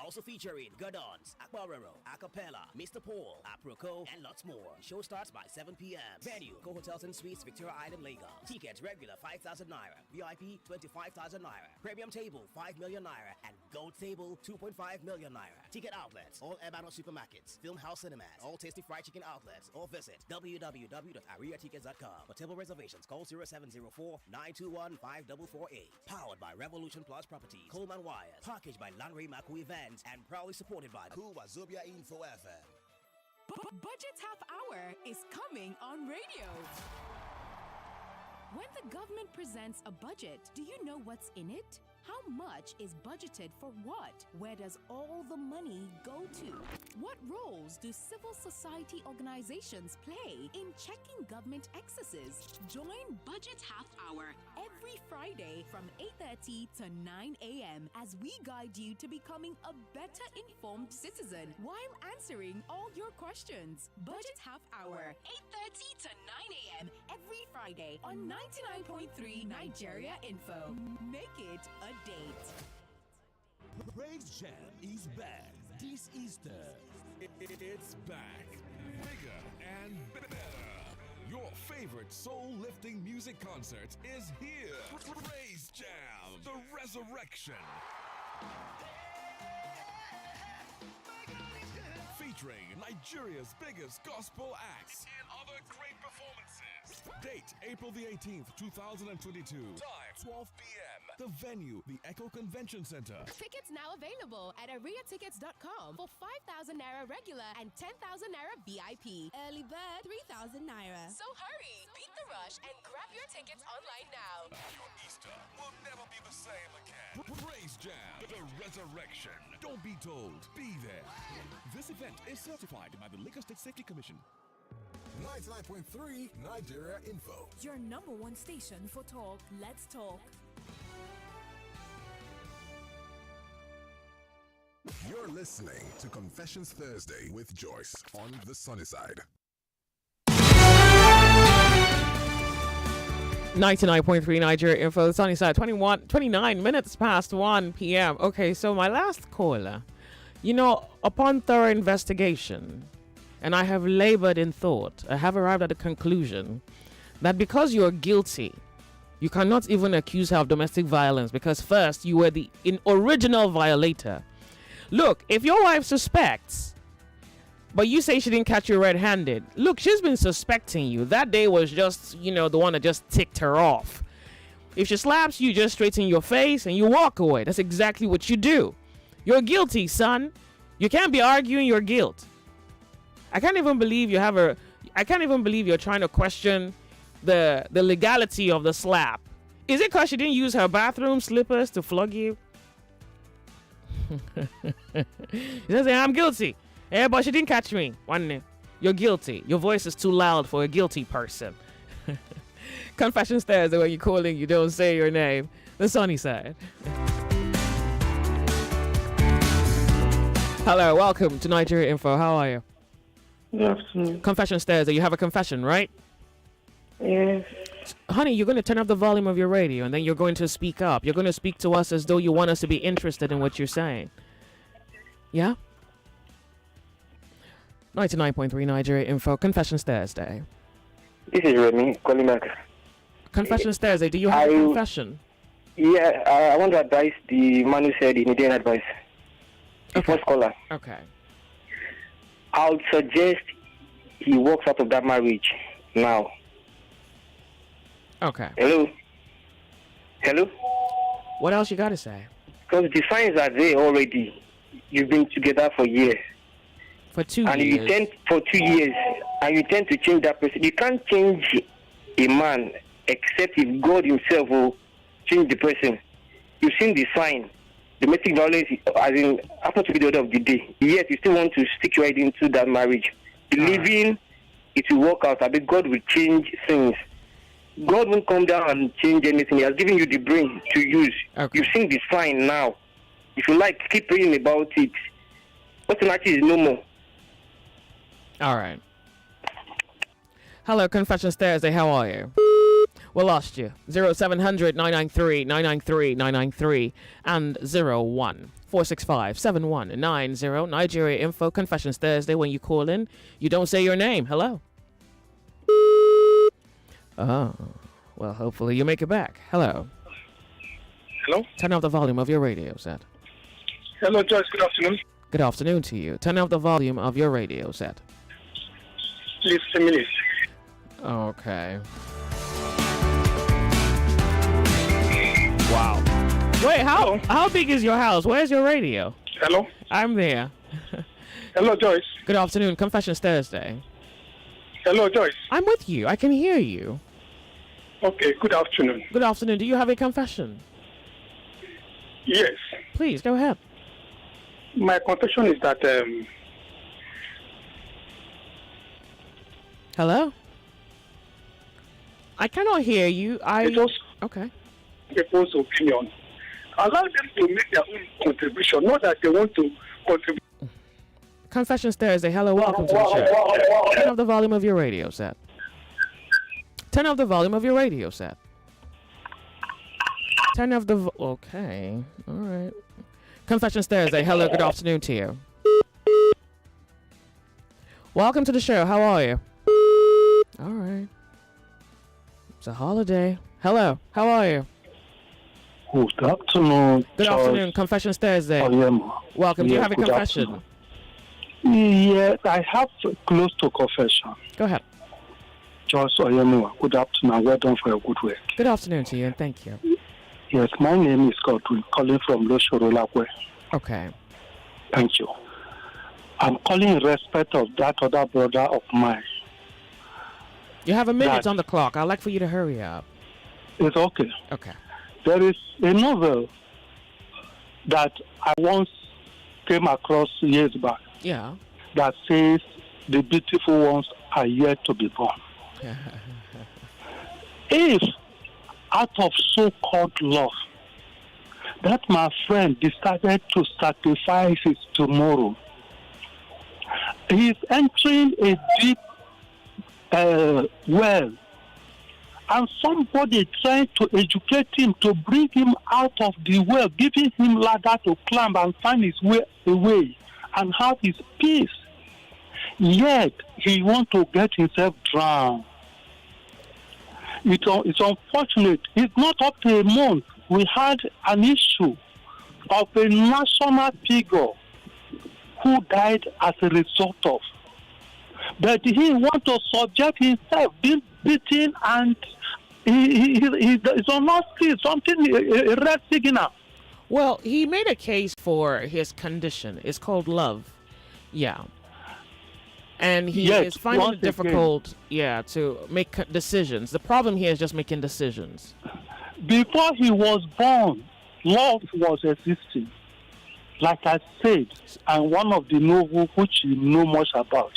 Also featuring Gordons, Akbarero, Acapella, Mr. Paul, Aproko, and lots more. Show starts by 7 p.m. Venue, Go Hotels and Suites, Victoria Island, Lagos. Tickets regular 5,000 naira, VIP 25,000 naira, premium table 5 million naira, and gold table 2.5 million naira. Ticket outlets, all Ebano supermarkets, Film House Cinemas, all Tasty Fried Chicken outlets, or visit www.ariatickets.com. For table reservations, call 0704-921-5448. Powered by Revolution Plus Properties, Coleman Wires, packaged by Lanre Maku Events, and proudly supported by Wazobia Info FM. Budget Half Hour is coming on radio. When the government presents a budget, do you know what's in it? How much is budgeted for what? Where does all the money go to? What roles do civil society organizations play in checking government excesses? Join Budget Half Hour every Friday from 8:30 to 9 a.m. as we guide you to becoming a better informed citizen while answering all your questions. Budget Half Hour, 8:30 to 9 a.m. every Friday on 99.3 Nigeria Info. Make it a date. Praise Jam is back this Easter. It's back, bigger and better. Your favorite soul-lifting music concert is here. Praise Jam, the resurrection. Featuring Nigeria's biggest gospel acts and other great performances. Date April the 18th, 2022. Time 12 p.m. The venue, the Echo Convention Center. Tickets now available at ariatickets.com for 5,000 naira regular and 10,000 naira VIP. Early bird 3,000 naira. So hurry, beat the rush and grab your tickets online now. Your Easter will never be the same again. Praise Jam, the resurrection. Don't be told, be there. This event is certified by the Lagos State Safety Commission. 99.3 Nigeria Info. Your number one station for talk. Let's talk. You're listening to Confessions Thursday with Joyce on the sunny side. 99.3 Nigeria Info, the sunny side, 29 minutes past 1 p.m. Okay, so my last caller, upon thorough investigation, and I have labored in thought, I have arrived at a conclusion that because you're guilty, you cannot even accuse her of domestic violence because first, you were the original violator. Look, if your wife suspects, but you say she didn't catch you red-handed. Look, she's been suspecting you. That day was just, the one that just ticked her off. If she slaps you, just straighten your face and you walk away. That's exactly what you do. You're guilty, son. You can't be arguing your guilt. I can't even believe you're trying to question the legality of the slap. Is it because she didn't use her bathroom slippers to flog you? She doesn't say, I'm guilty. Yeah, but she didn't catch me. You're guilty. Your voice is too loud for a guilty person. Confession Thursday, when you're calling, you don't say your name. The sunny side. Hello, welcome to Nigeria Info. How are you? Good afternoon. Confession Thursday. You have a confession, right? Yes. Honey, you're going to turn up the volume of your radio, and then you're going to speak up. You're going to speak to us as though you want us to be interested in what you're saying. Yeah? 99.3 Nigeria Info, Confessions Thursday. This is Remy calling back. Confessions Thursday, do you have a confession? Yeah, I want to advise the man who said he needed advice. The first caller. Okay. I would suggest he walks out of that marriage now. Okay. Hello? What else you got to say? Because the signs are there already. You've been together for years. For 2 and years. For 2 years, and you tend to change that person. You can't change a man except if God himself will change the person. You've seen the sign. Domestic violence, happen to be the order of the day. Yet you still want to stick your head into that marriage, believing it will work out. I mean, God will change things. God won't come down and change anything. He has given you the brain to use. Okay. You've seen the sign now. If you like, keep praying about it. What matters is no more. All right. Hello, Confessions Thursday. How are you? We lost you. 0700 993 993 993 and 01 465 7190. Nigeria Info, Confessions Thursday. When you call in, you don't say your name. Hello. Oh, well, hopefully you make it back. Hello. Hello? Turn off the volume of your radio set. Hello, Joyce. Good afternoon. Good afternoon to you. Turn off the volume of your radio set. Please, a minute. Okay. Wow. Wait, how big is your house? Where's your radio? Hello? I'm there. Hello, Joyce. Good afternoon. Confessions Thursday. Hello, Joyce. I'm with you. I can hear you. Okay, good afternoon. Good afternoon. Do you have a confession? Yes. Please, go ahead. My confession is that... Hello? I cannot hear you. Okay. People's opinion. Allow them to make their own contribution, not that they want to contribute. Confessions Thursday. Hello, welcome to the show. Turn off the volume of your radio set. Turn off the volume of your radio set. Turn off the... Okay. All right. Confessions Thursday. Hello, good afternoon to you. Welcome to the show. How are you? All right. It's a holiday. Hello. How are you? Good afternoon. Good afternoon. Confessions Thursday. Welcome. Do you have a confession? Afternoon. Yes, I have close to confession. Go ahead. Joyce Oyemiwa, good afternoon. Well done for your good work. Good afternoon to you, and thank you. Yes, my name is Godwin, calling from Losoro. Okay. Thank you. I'm calling in respect of that other brother of mine. You have a minute on the clock. I'd like for you to hurry up. It's okay. Okay. There is a novel that I once came across years back. Yeah. That says the beautiful ones are yet to be born. If out of so-called love, that my friend decided to sacrifice his tomorrow, he's entering a deep well, and somebody trying to educate him to bring him out of the well, giving him ladder to climb and find his way away and have his peace. Yet he wants to get himself drowned. It's unfortunate. It's not up to a month. We had an issue of a national figure who died as a result of. But he wants to subject himself, being beaten, and he's on not see something, a red signal. Well, he made a case for his condition. It's called love. Yeah. And he is finding it difficult, to make decisions. The problem here is just making decisions. Before he was born, love was existing. Like I said, and one of the novel which you know much about,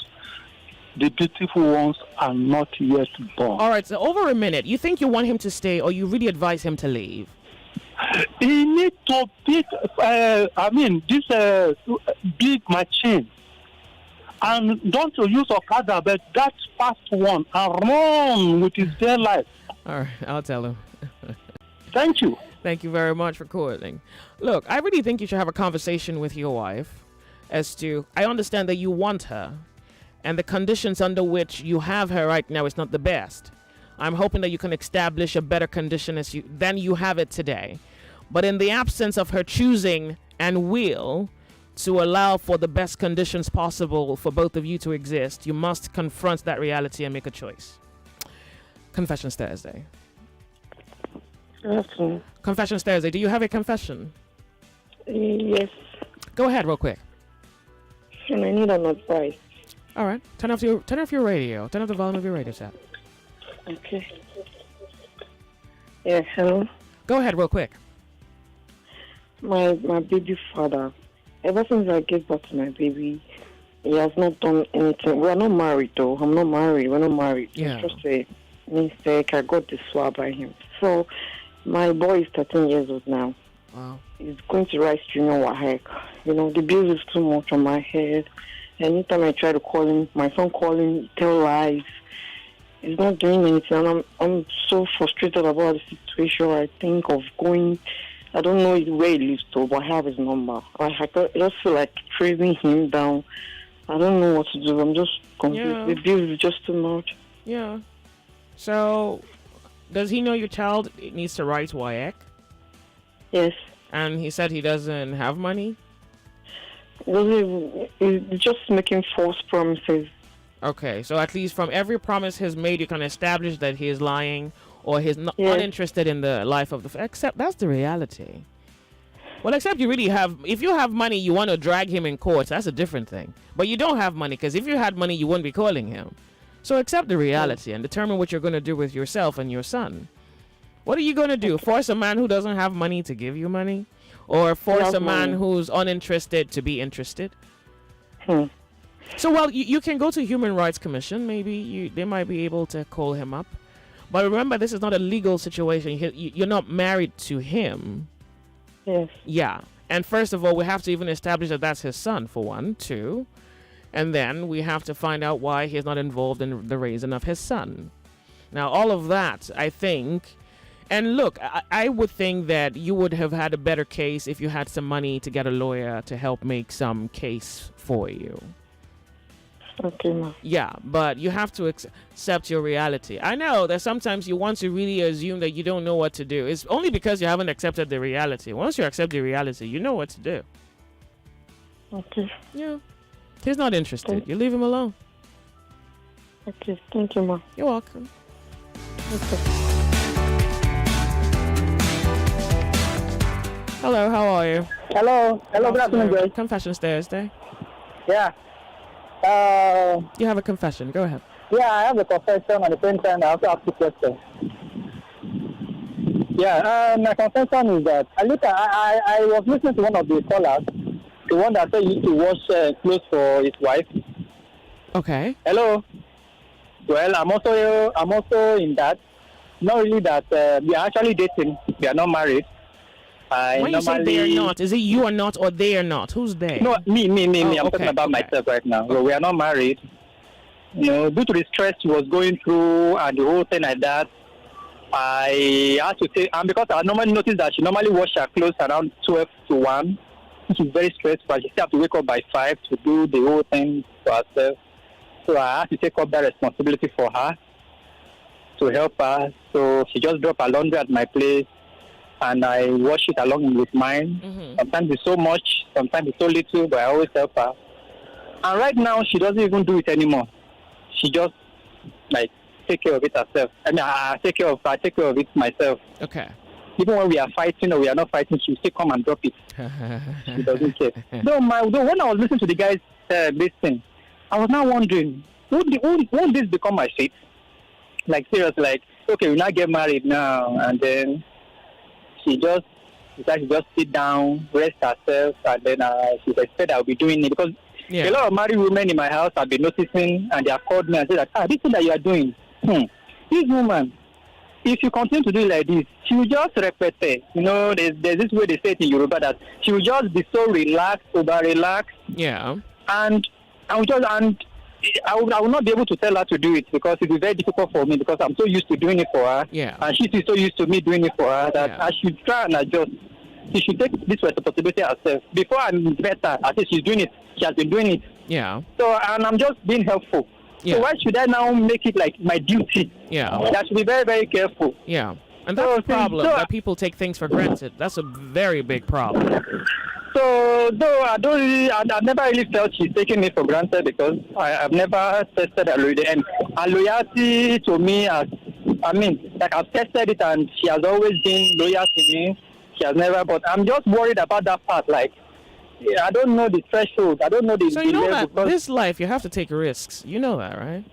the beautiful ones are not yet born. All right, so over a minute. You think you want him to stay, or you really advise him to leave? He needs to pick, this big machine. And don't use Okada, but that fast one, and run with his dear life. All right, I'll tell him. Thank you. Thank you very much for calling. Look, I really think you should have a conversation with your wife as to, I understand that you want her, and the conditions under which you have her right now is not the best. I'm hoping that you can establish a better condition than you have it today. But in the absence of her choosing and will to allow for the best conditions possible for both of you to exist, you must confront that reality and make a choice. Confessions Thursday. Afternoon. Confessions Thursday. Do you have a confession? Yes. Go ahead real quick. And I need an advice. All right. Turn off your radio. Turn off the volume of your radio set. Okay. Yeah, hello? Go ahead real quick. My baby father, ever since I gave birth to my baby, he has not done anything. We are not married though. I'm not married. We're not married. Yeah. It's just a mistake. I got this swab by him. So my boy is 13 years old now. Wow. He's going to write junior WAHEC. The bill is too much on my head. Anytime I try to call him, my phone calling, tell lies. He's not doing anything. And I'm so frustrated about the situation. I think of going. I don't know where he lives though, but I have his number. I just feel like tracing him down. I don't know what to do. I'm just confused. Yeah. The bill is just too much. Yeah. So, does he know your child needs to write WAEC? Yes. And he said he doesn't have money? He's just making false promises. Okay, so at least from every promise he's made, you can establish that he is lying or he's not uninterested in the life of the... Except that's the reality. Well, except you really have... If you have money, you want to drag him in court. That's a different thing. But you don't have money, because if you had money, you wouldn't be calling him. So accept the reality and determine what you're going to do with yourself and your son. What are you going to do? Force a man who doesn't have money to give you money? Or force a man who's uninterested to be interested? So, well, you can go to Human Rights Commission. Maybe they might be able to call him up. But remember, this is not a legal situation. You're not married to him. Yes. Yeah. And first of all, we have to even establish that that's his son, for one. Two. And then we have to find out why he's not involved in the raising of his son. Now, all of that, I think... And look, I would think that you would have had a better case if you had some money to get a lawyer to help make some case for you. Okay, ma. Yeah, but you have to accept your reality. I know that sometimes you want to really assume that you don't know what to do. It's only because you haven't accepted the reality. Once you accept the reality, you know what to do. Okay. Yeah. He's not interested. You leave him alone. Okay, thank you, ma. You're welcome. Okay. Hello, how are you? Hello, good afternoon, Joyce. Confessions Thursday. Yeah. You have a confession. Go ahead. Yeah, I have a confession at the same time. I also have two questions. Yeah, my confession is that I was listening to one of the callers, the one that said he used to wash clothes for his wife. Okay. Hello. Well, I'm also in that. Not really that we are actually dating. We are not married. When you say they are not, is it you are not or they are not? Who's they? No, me. I'm okay, talking about myself right now. So we are not married. Due to the stress he was going through and the whole thing like that, I had to take, and because I normally notice that she normally wash her clothes around 12 to 1, which is very stressful. She still have to wake up by 5 to do the whole thing for herself. So I had to take up that responsibility for her to help her. So she just dropped her laundry at my place, and I wash it along with mine. Sometimes it's so much, sometimes it's so little, but I always help her. And right now, she doesn't even do it anymore. She just, like, take care of it herself. I mean, I take care of it myself. Okay. Even when we are fighting or we are not fighting, she'll still come and drop it. She doesn't care. Though when I was listening to the guys this thing, I was now wondering, won't this become my fate? Like, seriously, like, okay, we now get married now, and then she just decides to just sit down, rest herself, and then she expected I'll be doing it. Because a lot of married women in my house have been noticing, and they have called me and said that, this thing that you are doing, this woman, if you continue to do it like this, she will just repeat it. You know, there's this way they say it in Yoruba that she will just be so relaxed, over-relaxed. Yeah. And I will not be able to tell her to do it because it will be very difficult for me because I'm so used to doing it for her. Yeah. And she's so used to me doing it for her that I should try and adjust. She should take this responsibility herself. Before I'm better, I think she's doing it. She has been doing it. Yeah. So, and I'm just being helpful. Yeah. So why should I now make it like my duty? Yeah. I should be very, very careful. Yeah. And that's the problem, that people take things for granted. That's a very big problem. So, though I've never really felt she's taking me for granted because I've never tested her loyalty. And her loyalty to me, I've tested it and she has always been loyal to me. She has never, but I'm just worried about that part. Like, I don't know the threshold. I don't know the. So you know that this life, you have to take risks. You know that, right?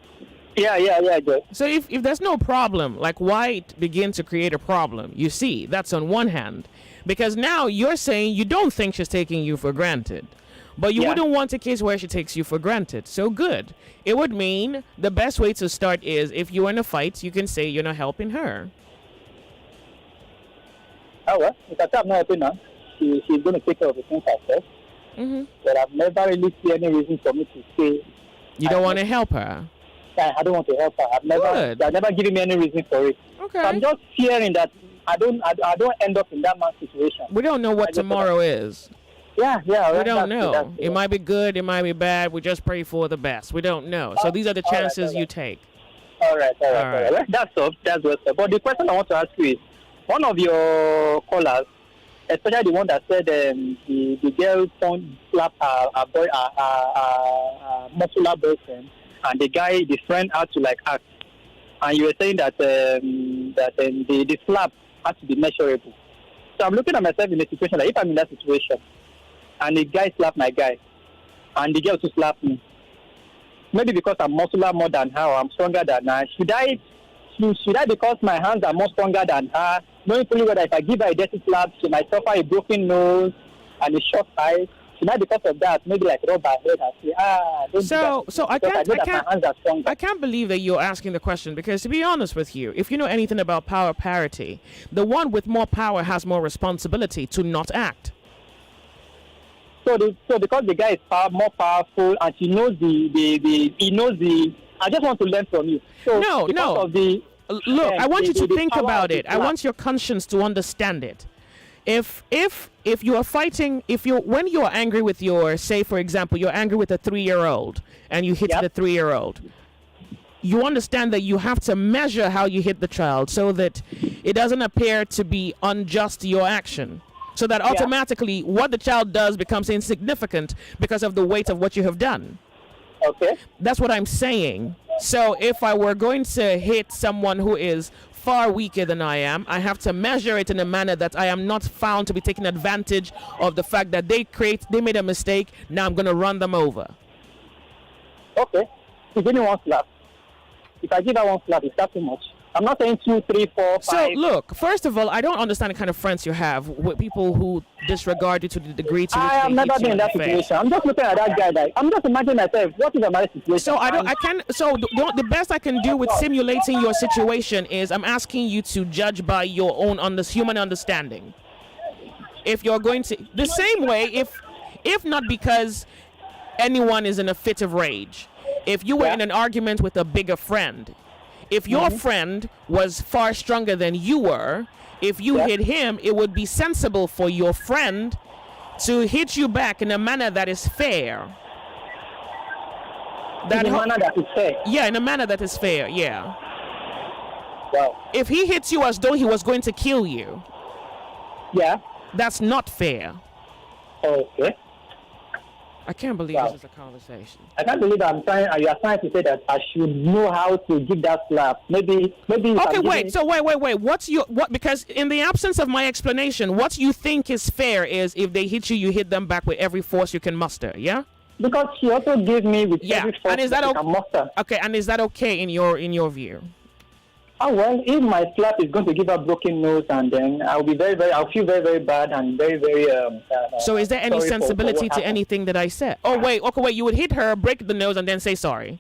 Yeah, Joe. So if there's no problem, like why begin to create a problem? You see, that's on one hand. Because now you're saying you don't think she's taking you for granted. But you wouldn't want a case where she takes you for granted. So good. It would mean the best way to start is if you're in a fight, you can say you're not helping her. Oh, well, if I'm not helping her, she's going to take care of the things herself. But I've never really seen any reason for me to say... You don't want to help her? I don't want to help her. I've never given me any reason for it. Okay. So I'm just fearing that I don't end up in that man's situation. We don't know what tomorrow is. Yeah. We don't know. It might be good, it might be bad. We just pray for the best. We don't know. So these are the chances you take. All right. That's what's up. But the question I want to ask you is, one of your callers, especially the one that said the girl slapped her muscular boyfriend, and the friend had to like act, and you were saying that the slap has to be measurable. So I'm looking at myself in a situation like if I'm in that situation, and the guy slapped my guy, and the girl to slap me, maybe because I'm muscular more than her, or I'm stronger than her, should I because my hands are more stronger than her, knowing fully well that if I give her a dirty slap, she might suffer a broken nose and a short eye. Should I, because of that, maybe like rub her head and say, So I can't believe that you're asking the question, because to be honest with you, if you know anything about power parity, the one with more power has more responsibility to not act. So because the guy is more powerful and he knows the I just want to learn from you. So no. Look, I want you to think about it. I want your conscience to understand it. If you are fighting, when you are angry with say for example, you're angry with a 3-year-old and you hit the 3-year-old, you understand that you have to measure how you hit the child so that it doesn't appear to be unjust your action. So that automatically what the child does becomes insignificant because of the weight of what you have done. Okay. That's what I'm saying. So if I were going to hit someone who is far weaker than I am, I have to measure it in a manner that I am not found to be taking advantage of the fact that they made a mistake. Now I'm going to run them over. Okay. Give me one slap. If I give her one slap, is that too much? I'm not saying 2, 3, 4, 5. So look, first of all, I don't understand the kind of friends you have with people who disregard you to the degree to which I have never been in that situation. I'm just looking at that guy. I'm just imagining myself. What is a marriage situation? So the best I can do with simulating your situation is I'm asking you to judge by your own human understanding. If you're going to the same way, if not because anyone is in a fit of rage, if you were in an argument with a bigger friend, If your friend was far stronger than you were, if you hit him, it would be sensible for your friend to hit you back in a manner that is fair. In a manner that is fair. Yeah, in a manner that is fair, yeah. Wow. If he hits you as though he was going to kill you, that's not fair. Okay. I can't believe this is a conversation. I can't believe you are trying to say that I should know how to give that slap. Maybe. Okay, wait. So wait. Because in the absence of my explanation, what you think is fair is if they hit you, you hit them back with every force you can muster. Yeah. Because she also gave me with every force and is that I can muster. Okay, and is that okay in your view? Oh well, if my slap is going to give her broken nose, and then I'll feel very, very bad and very, very. So is there any sorry sensibility for to anything that I said? Oh wait, you would hit her, break the nose, and then say sorry.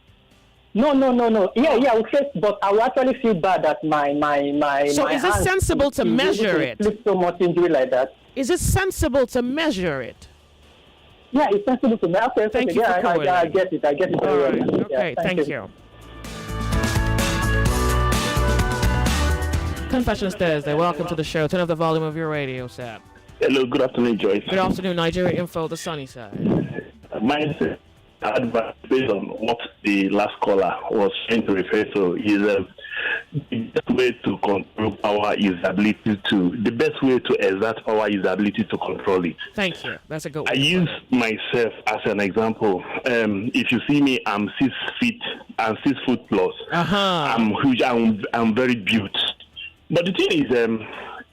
No. Yeah, I would say, but I will actually feel bad that my. So my is it sensible to measure it? Inflict so much injury like that. Is it sensible to measure it? Yeah, it's sensible to measure. Okay, thank you for calling. I get it. All right. Okay, thank you. Confessions Thursday. Welcome to the show. Turn up the volume of your radio set. Hello, good afternoon, Joyce. Good afternoon, Nigeria Info, the sunny side. My advice based on what the last caller was trying to refer to is the best way to control power is the best way to exert power is the ability to control it. Thank you. That's a good one. I use myself as an example. If you see me, I'm 6 feet. I'm 6 foot plus. I'm huge. I'm very built. But the thing is,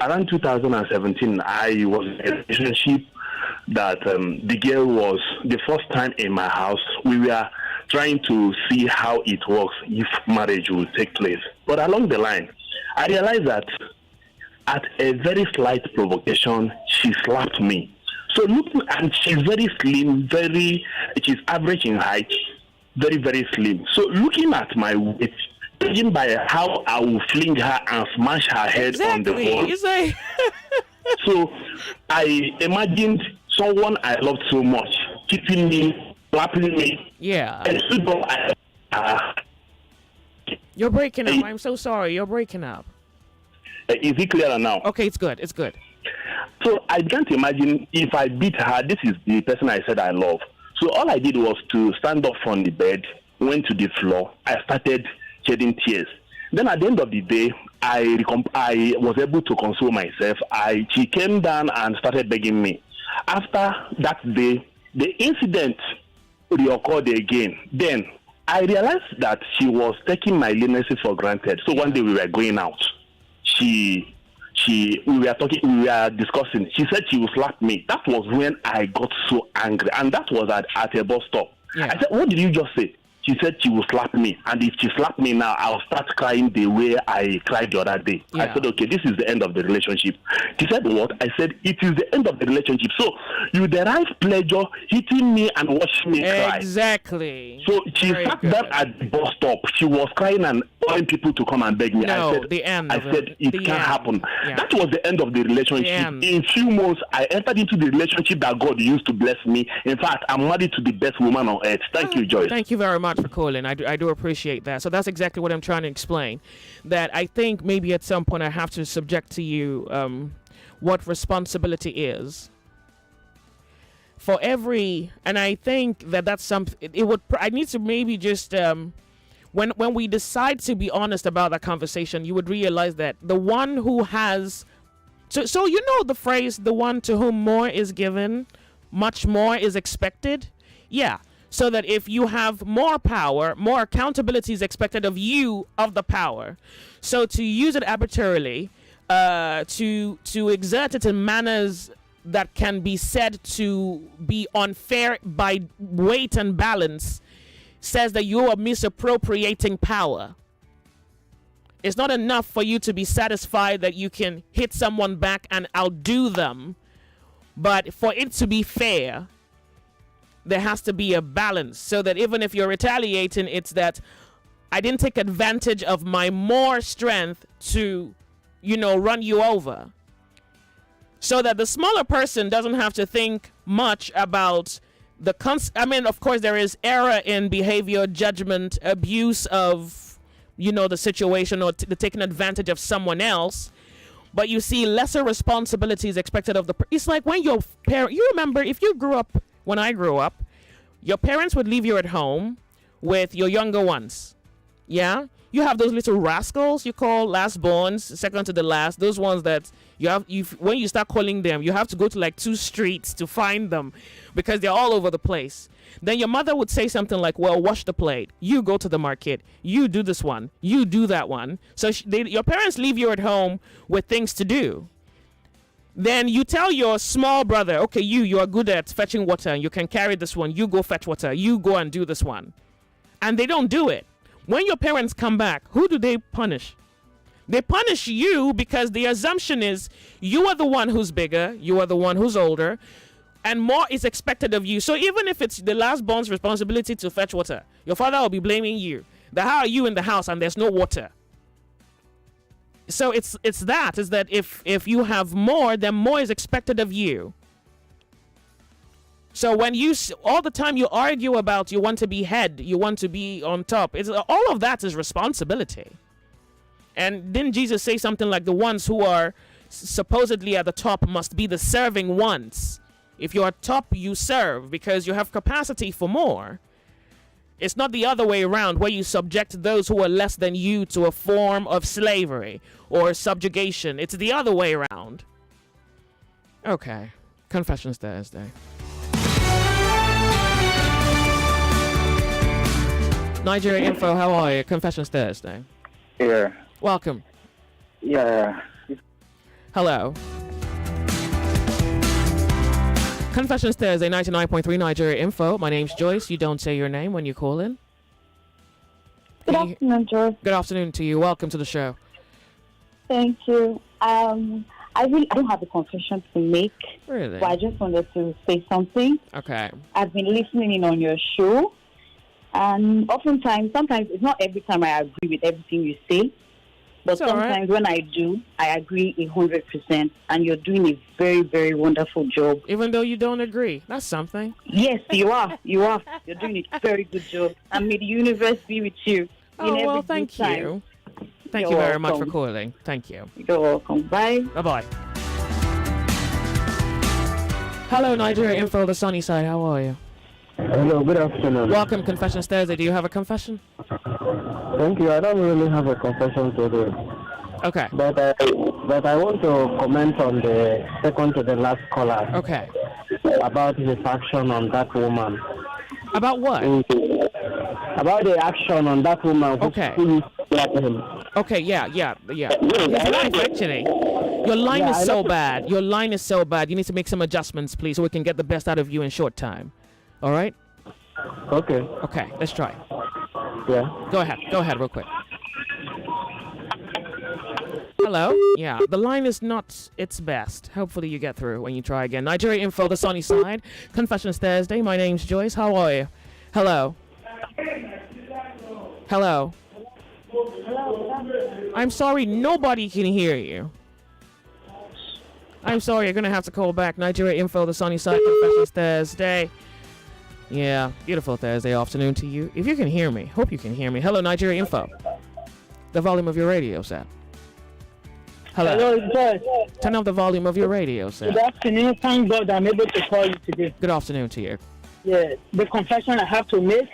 around 2017, I was in a relationship that the girl was the first time in my house. We were trying to see how it works if marriage will take place. But along the line, I realized that at a very slight provocation, she slapped me. So looking, and she's very slim, she's average in height, very, very slim. So looking at my weight, judging by how I will fling her and smash her head on the wall. So I imagined someone I loved so much kicking me, slapping me. Yeah. And you're breaking up. I'm so sorry. You're breaking up. Is it clearer now? Okay, it's good. It's good. So I can't imagine if I beat her. This is the person I said I love. So all I did was to stand up from the bed, went to the floor. I started shedding tears. Then at the end of the day, I was able to console myself. She came down and started begging me. After that day, the incident reoccurred again. Then I realized that she was taking my leniency for granted. So one day we were going out. We were discussing. She said she would slap me. That was when I got so angry, and that was at a bus stop. I said, "What did you just say?" She said she will slap me, and if she slapped me now, I'll start crying the way I cried the other day. I said, okay, this is the end of the relationship. She said, what? I said, it is the end of the relationship. So you derive pleasure hitting me and watching me cry. Exactly. So she sat down at the bus stop. She was crying and calling people to come and beg me. No, I said, it can't happen. Yeah. That was the end of the relationship. In few months, I entered into the relationship that God used to bless me. In fact, I'm married to the best woman on earth. Thank you, Joyce. Thank you very much for calling. I do appreciate that. So that's exactly what I'm trying to explain. That I think maybe at some point I have to subject to you what responsibility is for every, and I think that's something. I need to maybe just when we decide to be honest about that conversation, you would realize that the one who has, so you know the phrase, the one to whom more is given, much more is expected. Yeah. So that if you have more power, more accountability is expected of you of the power. So to use it arbitrarily, to exert it in manners that can be said to be unfair by weight and balance, says that you are misappropriating power. It's not enough for you to be satisfied that you can hit someone back and outdo them, but for it to be fair, there has to be a balance, so that even if you're retaliating, it's that I didn't take advantage of my more strength to, run you over. So that the smaller person doesn't have to think much about of course there is error in behavior, judgment, abuse of the situation or the taking advantage of someone else, but you see lesser responsibilities expected of it's like when your parent, you remember if you grew up, when I grew up, your parents would leave you at home with your younger ones. Yeah? You have those little rascals you call last borns, second to the last, those ones that when you start calling them, you have to go to like 2 streets to find them because they're all over the place. Then your mother would say something like, well, wash the plate. You go to the market. You do this one. You do that one. So your parents leave you at home with things to do. Then you tell your small brother, okay, you are good at fetching water. You can carry this one. You go fetch water. You go and do this one. And they don't do it. When your parents come back, who do they punish? They punish you because the assumption is you are the one who's bigger, you are the one who's older, and more is expected of you. So even if it's the last born's responsibility to fetch water, your father will be blaming you. How are you in the house and there's no water? So it's that if you have more, then more is expected of you. So when all the time you argue about you want to be head, you want to be on top, all of that is responsibility. And didn't Jesus say something like the ones who are supposedly at the top must be the serving ones? If you're top, you serve because you have capacity for more. It's not the other way around where you subject those who are less than you to a form of slavery or subjugation. It's the other way around. Okay. Confessions Thursday. Nigeria Info, how are you? Confessions Thursday. Yeah. Welcome. Yeah. Hello. Confessions Thursday, 99.3 Nigeria Info. My name's Joyce. You don't say your name when you call in. Good afternoon, Joyce. Good afternoon to you. Welcome to the show. Thank you. I don't have a confession to make. Really? But I just wanted to say something. Okay. I've been listening in on your show. And sometimes, it's not every time I agree with everything you say. But sometimes when I do, I agree 100%. And you're doing a very, very wonderful job. Even though you don't agree. That's something. Yes, you are. You are. You're doing a very good job. And may the universe be with you. Thank you. Thank you very much for calling. Thank you. You're welcome. Bye. Bye-bye. Hello, Nigeria Info, the sunny side. How are you? Hello, good afternoon. Welcome, Confessions Thursday. Do you have a confession? Thank you. I don't really have a confession today. Okay. But I want to comment on the second to the last caller. Okay. About his action on that woman. About what? About the action on that woman. Okay. Him. Okay, yeah. His life, actually. Your line is so bad. Your line is so bad. You need to make some adjustments, please, so we can get the best out of you in short time. All right? Okay. Okay, let's try. Yeah. Go ahead real quick. Hello? Yeah, the line is not its best. Hopefully you get through when you try again. Nigeria Info, the sunny side. Confessions Thursday. My name's Joyce. How are you? Hello? Hello? I'm sorry, nobody can hear you. I'm sorry, you're going to have to call back. Nigeria Info, the sunny side. Confessions Thursday. Yeah, beautiful Thursday afternoon to you. If you can hear me, hope you can hear me. Hello, Nigeria Info. The volume of your radio set. Hello, Joyce. Turn up the volume of your radio set. Good afternoon. Thank God I'm able to call you today. Good afternoon to you. Yeah, the confession I have to make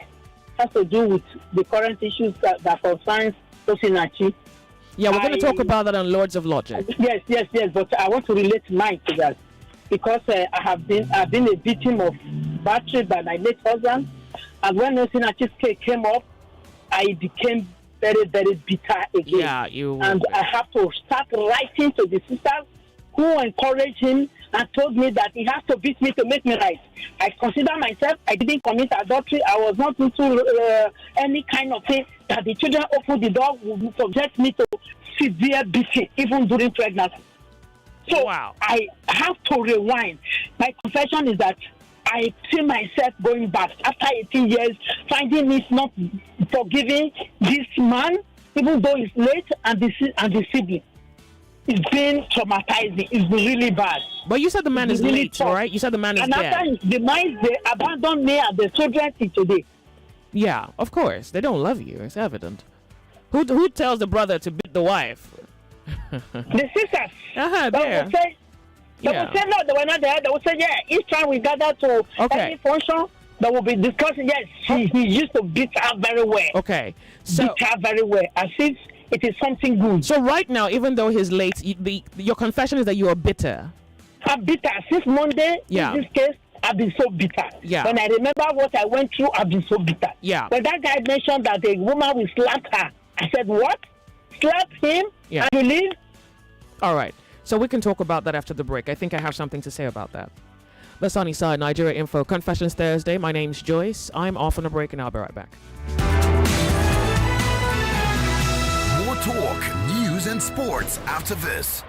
has to do with the current issues that concerns Osinachi. Yeah, we're going to talk about that on Lords of Logic. Yes, but I want to relate mine to that because I've been a victim of battery by my late husband, and when Osinachi's case came up, I became very, very bitter again. Yeah, and I have to start writing to the sisters who encouraged him and told me that he has to beat me to make me right. I consider myself, I didn't commit adultery. I was not into any kind of thing that the children opened the door would subject me to severe beating, even during pregnancy. So I have to rewind. My confession is that I see myself going back after 18 years, finding it not forgiving this man, even though it's late, and the sibling. It's been traumatizing. It's been really bad. But you said the man is really late, right? You said the man is dead. And after the man, they abandoned me and the children till today. Yeah, of course. They don't love you. It's evident. Who tells the brother to beat the wife? The sisters. There. They will say no, they were not there. They will say, yeah, each time we gather to any function, they will be discussing, yes, he used to beat her very well. Okay. So, beat her very well, as if it is something good. So right now, even though he's late, your confession is that you are bitter. I'm bitter. Since Monday, in this case, I've been so bitter. Yeah. When I remember what I went through, I've been so bitter. Yeah. When that guy mentioned that a woman will slap her, I said, what? Slap him? Yeah. And you leave? All right. So we can talk about that after the break. I think I have something to say about that. The Sunny Side, Nigeria Info, Confessions Thursday. My name's Joyce. I'm off on a break and I'll be right back. More talk, news, and sports after this.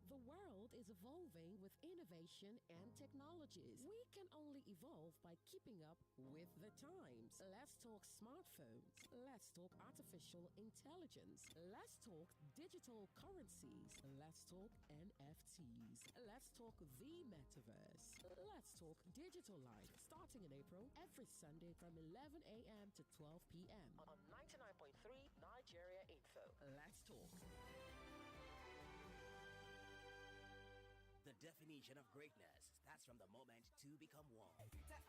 The world is evolving with innovation and technologies. We can only evolve by keeping up with the times. Let's talk smartphones. Let's talk artificial intelligence. Let's talk digital currencies. Let's talk NFTs. Let's talk the metaverse. Let's talk digital life. Starting in April, every Sunday from 11 a.m. to 12 p.m. on 99.3 Nigeria Info. Let's talk. The definition of greatness starts from the moment two become one. We are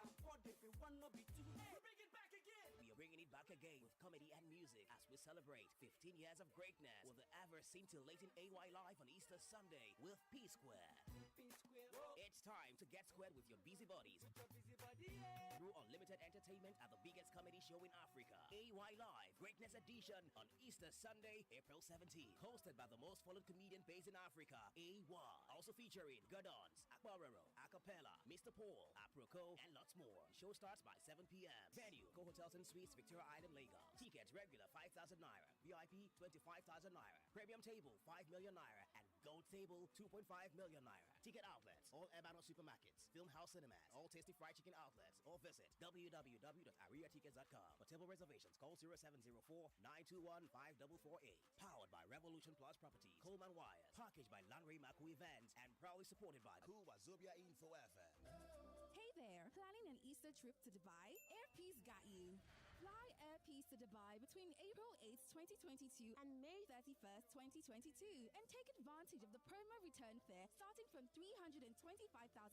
bringing it back again with comedy and music as we celebrate 15 years of greatness with the ever-scintillating AY Live on Easter Sunday with P Square. It's time to get squared with your busy bodies through unlimited entertainment at the biggest comedy show in Africa. AY Live Greatness Edition on Easter Sunday, April 17th. Hosted by the most followed comedian based in Africa, AY. Also featuring Gardons, Akbarero, Acapella, Mr. Paul, Aproko, and lots more. Show starts by 7 p.m. Venue, Go Hotels and Suites, Victoria Island, Lagos. Tickets regular 5,000 naira, VIP 25,000 naira, premium table 5 million naira, and gold table 2.5 million naira. Ticket outlets, all Ebano supermarkets, Film House Cinemas, all Tasty Fried Chicken outlets, or visit www.ariatickets.com. For table reservations, call 0704-921-5448. Powered by Revolution Plus Properties, Coleman Wires, packaged by Lanray Maku Events, and proudly supported by Wazobia Info FM. Hey there, planning an Easter trip to Dubai? Airpeace got you. Fly Airpeace to Dubai between April 8th, 2022 and May 31st, 2022 and take advantage of the promo return fare starting from 325,000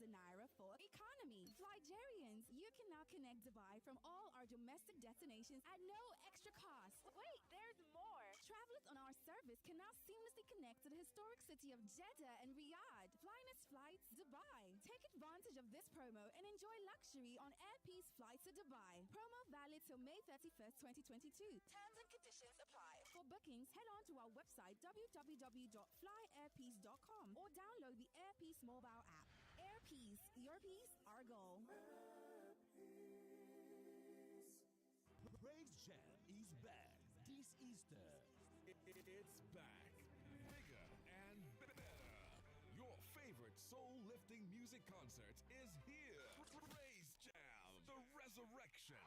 naira for economy. Flygerians, you can now connect Dubai from all our domestic destinations at no extra cost. Wait, there's more. Travelers on our service can now seamlessly connect to the historic city of Jeddah and Riyadh. Flyness Flights Dubai. Take advantage of this promo and enjoy luxury on Airpeace Flights to Dubai. Promo valid till May 31st, 2022. Terms and conditions apply. For bookings, head on to our website www.flyairpeace.com or download the Airpeace mobile app. Airpeace, your peace, our goal. Praise Jam is back this Easter. It's back. Bigger and better. Your favorite soul-lifting music concert is here. Praise Jam, the resurrection.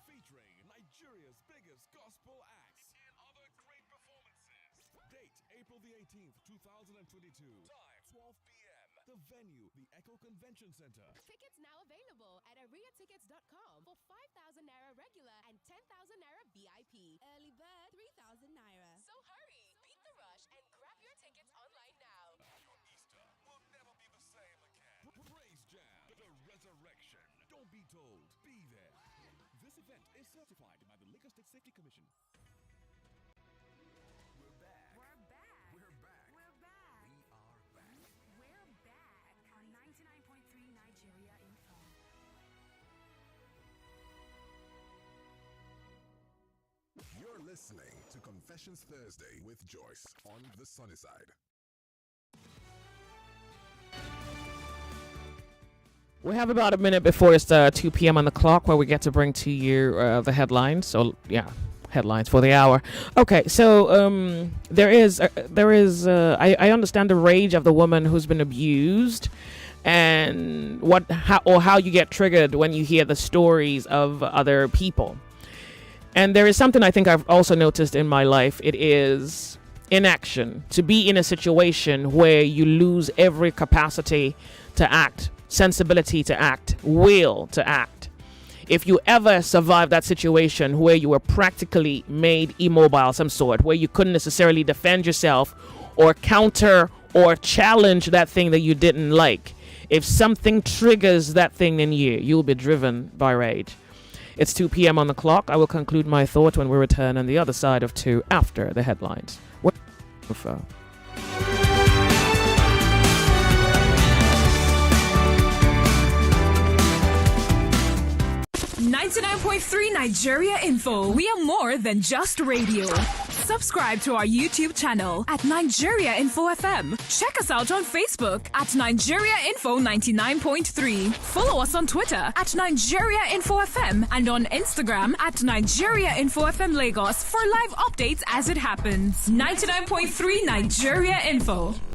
Featuring Nigeria's biggest gospel acts and other great performances. Date, April the 18th, 2022. Time, 12 p.m. The venue, the Echo Convention Center. Tickets now available at ariatickets.com for 5,000 naira regular and 10,000 naira VIP. Early bird, 3,000 naira. So hurry, beat the rush, and grab your tickets online now. Your Easter will never be the same again. Praise Jam, the resurrection. Don't be told, be there. This event is certified by the Lagos State Safety Commission. We're back. We're back. We're back. We're back. We are back. We're back on 99.3 Nigeria Info. You're listening to Confessions Thursday with Joyce on the Sunny Side. We have about a minute before it's 2 p.m. on the clock where we get to bring to you the headlines. So, yeah, headlines for the hour. Okay, so I understand the rage of the woman who's been abused and how you get triggered when you hear the stories of other people. And there is something I think I've also noticed in my life. It is inaction. To be in a situation where you lose every capacity to act, sensibility to act, will to act. if you ever survived that situation where you were practically made immobile, some sort, where you couldn't necessarily defend yourself or counter or challenge that thing that you didn't like, if something triggers that thing in you, you'll be driven by rage. It's 2 p.m. on the clock. I will conclude my thought when we return on the other side of 2 after the headlines. 99.3 Nigeria Info. We are more than just radio. Subscribe to our YouTube channel at Nigeria Info FM. Check us out on Facebook at Nigeria Info 99.3. Follow us on Twitter at Nigeria Info FM and on Instagram at Nigeria Info FM Lagos for live updates as it happens. 99.3 Nigeria Info.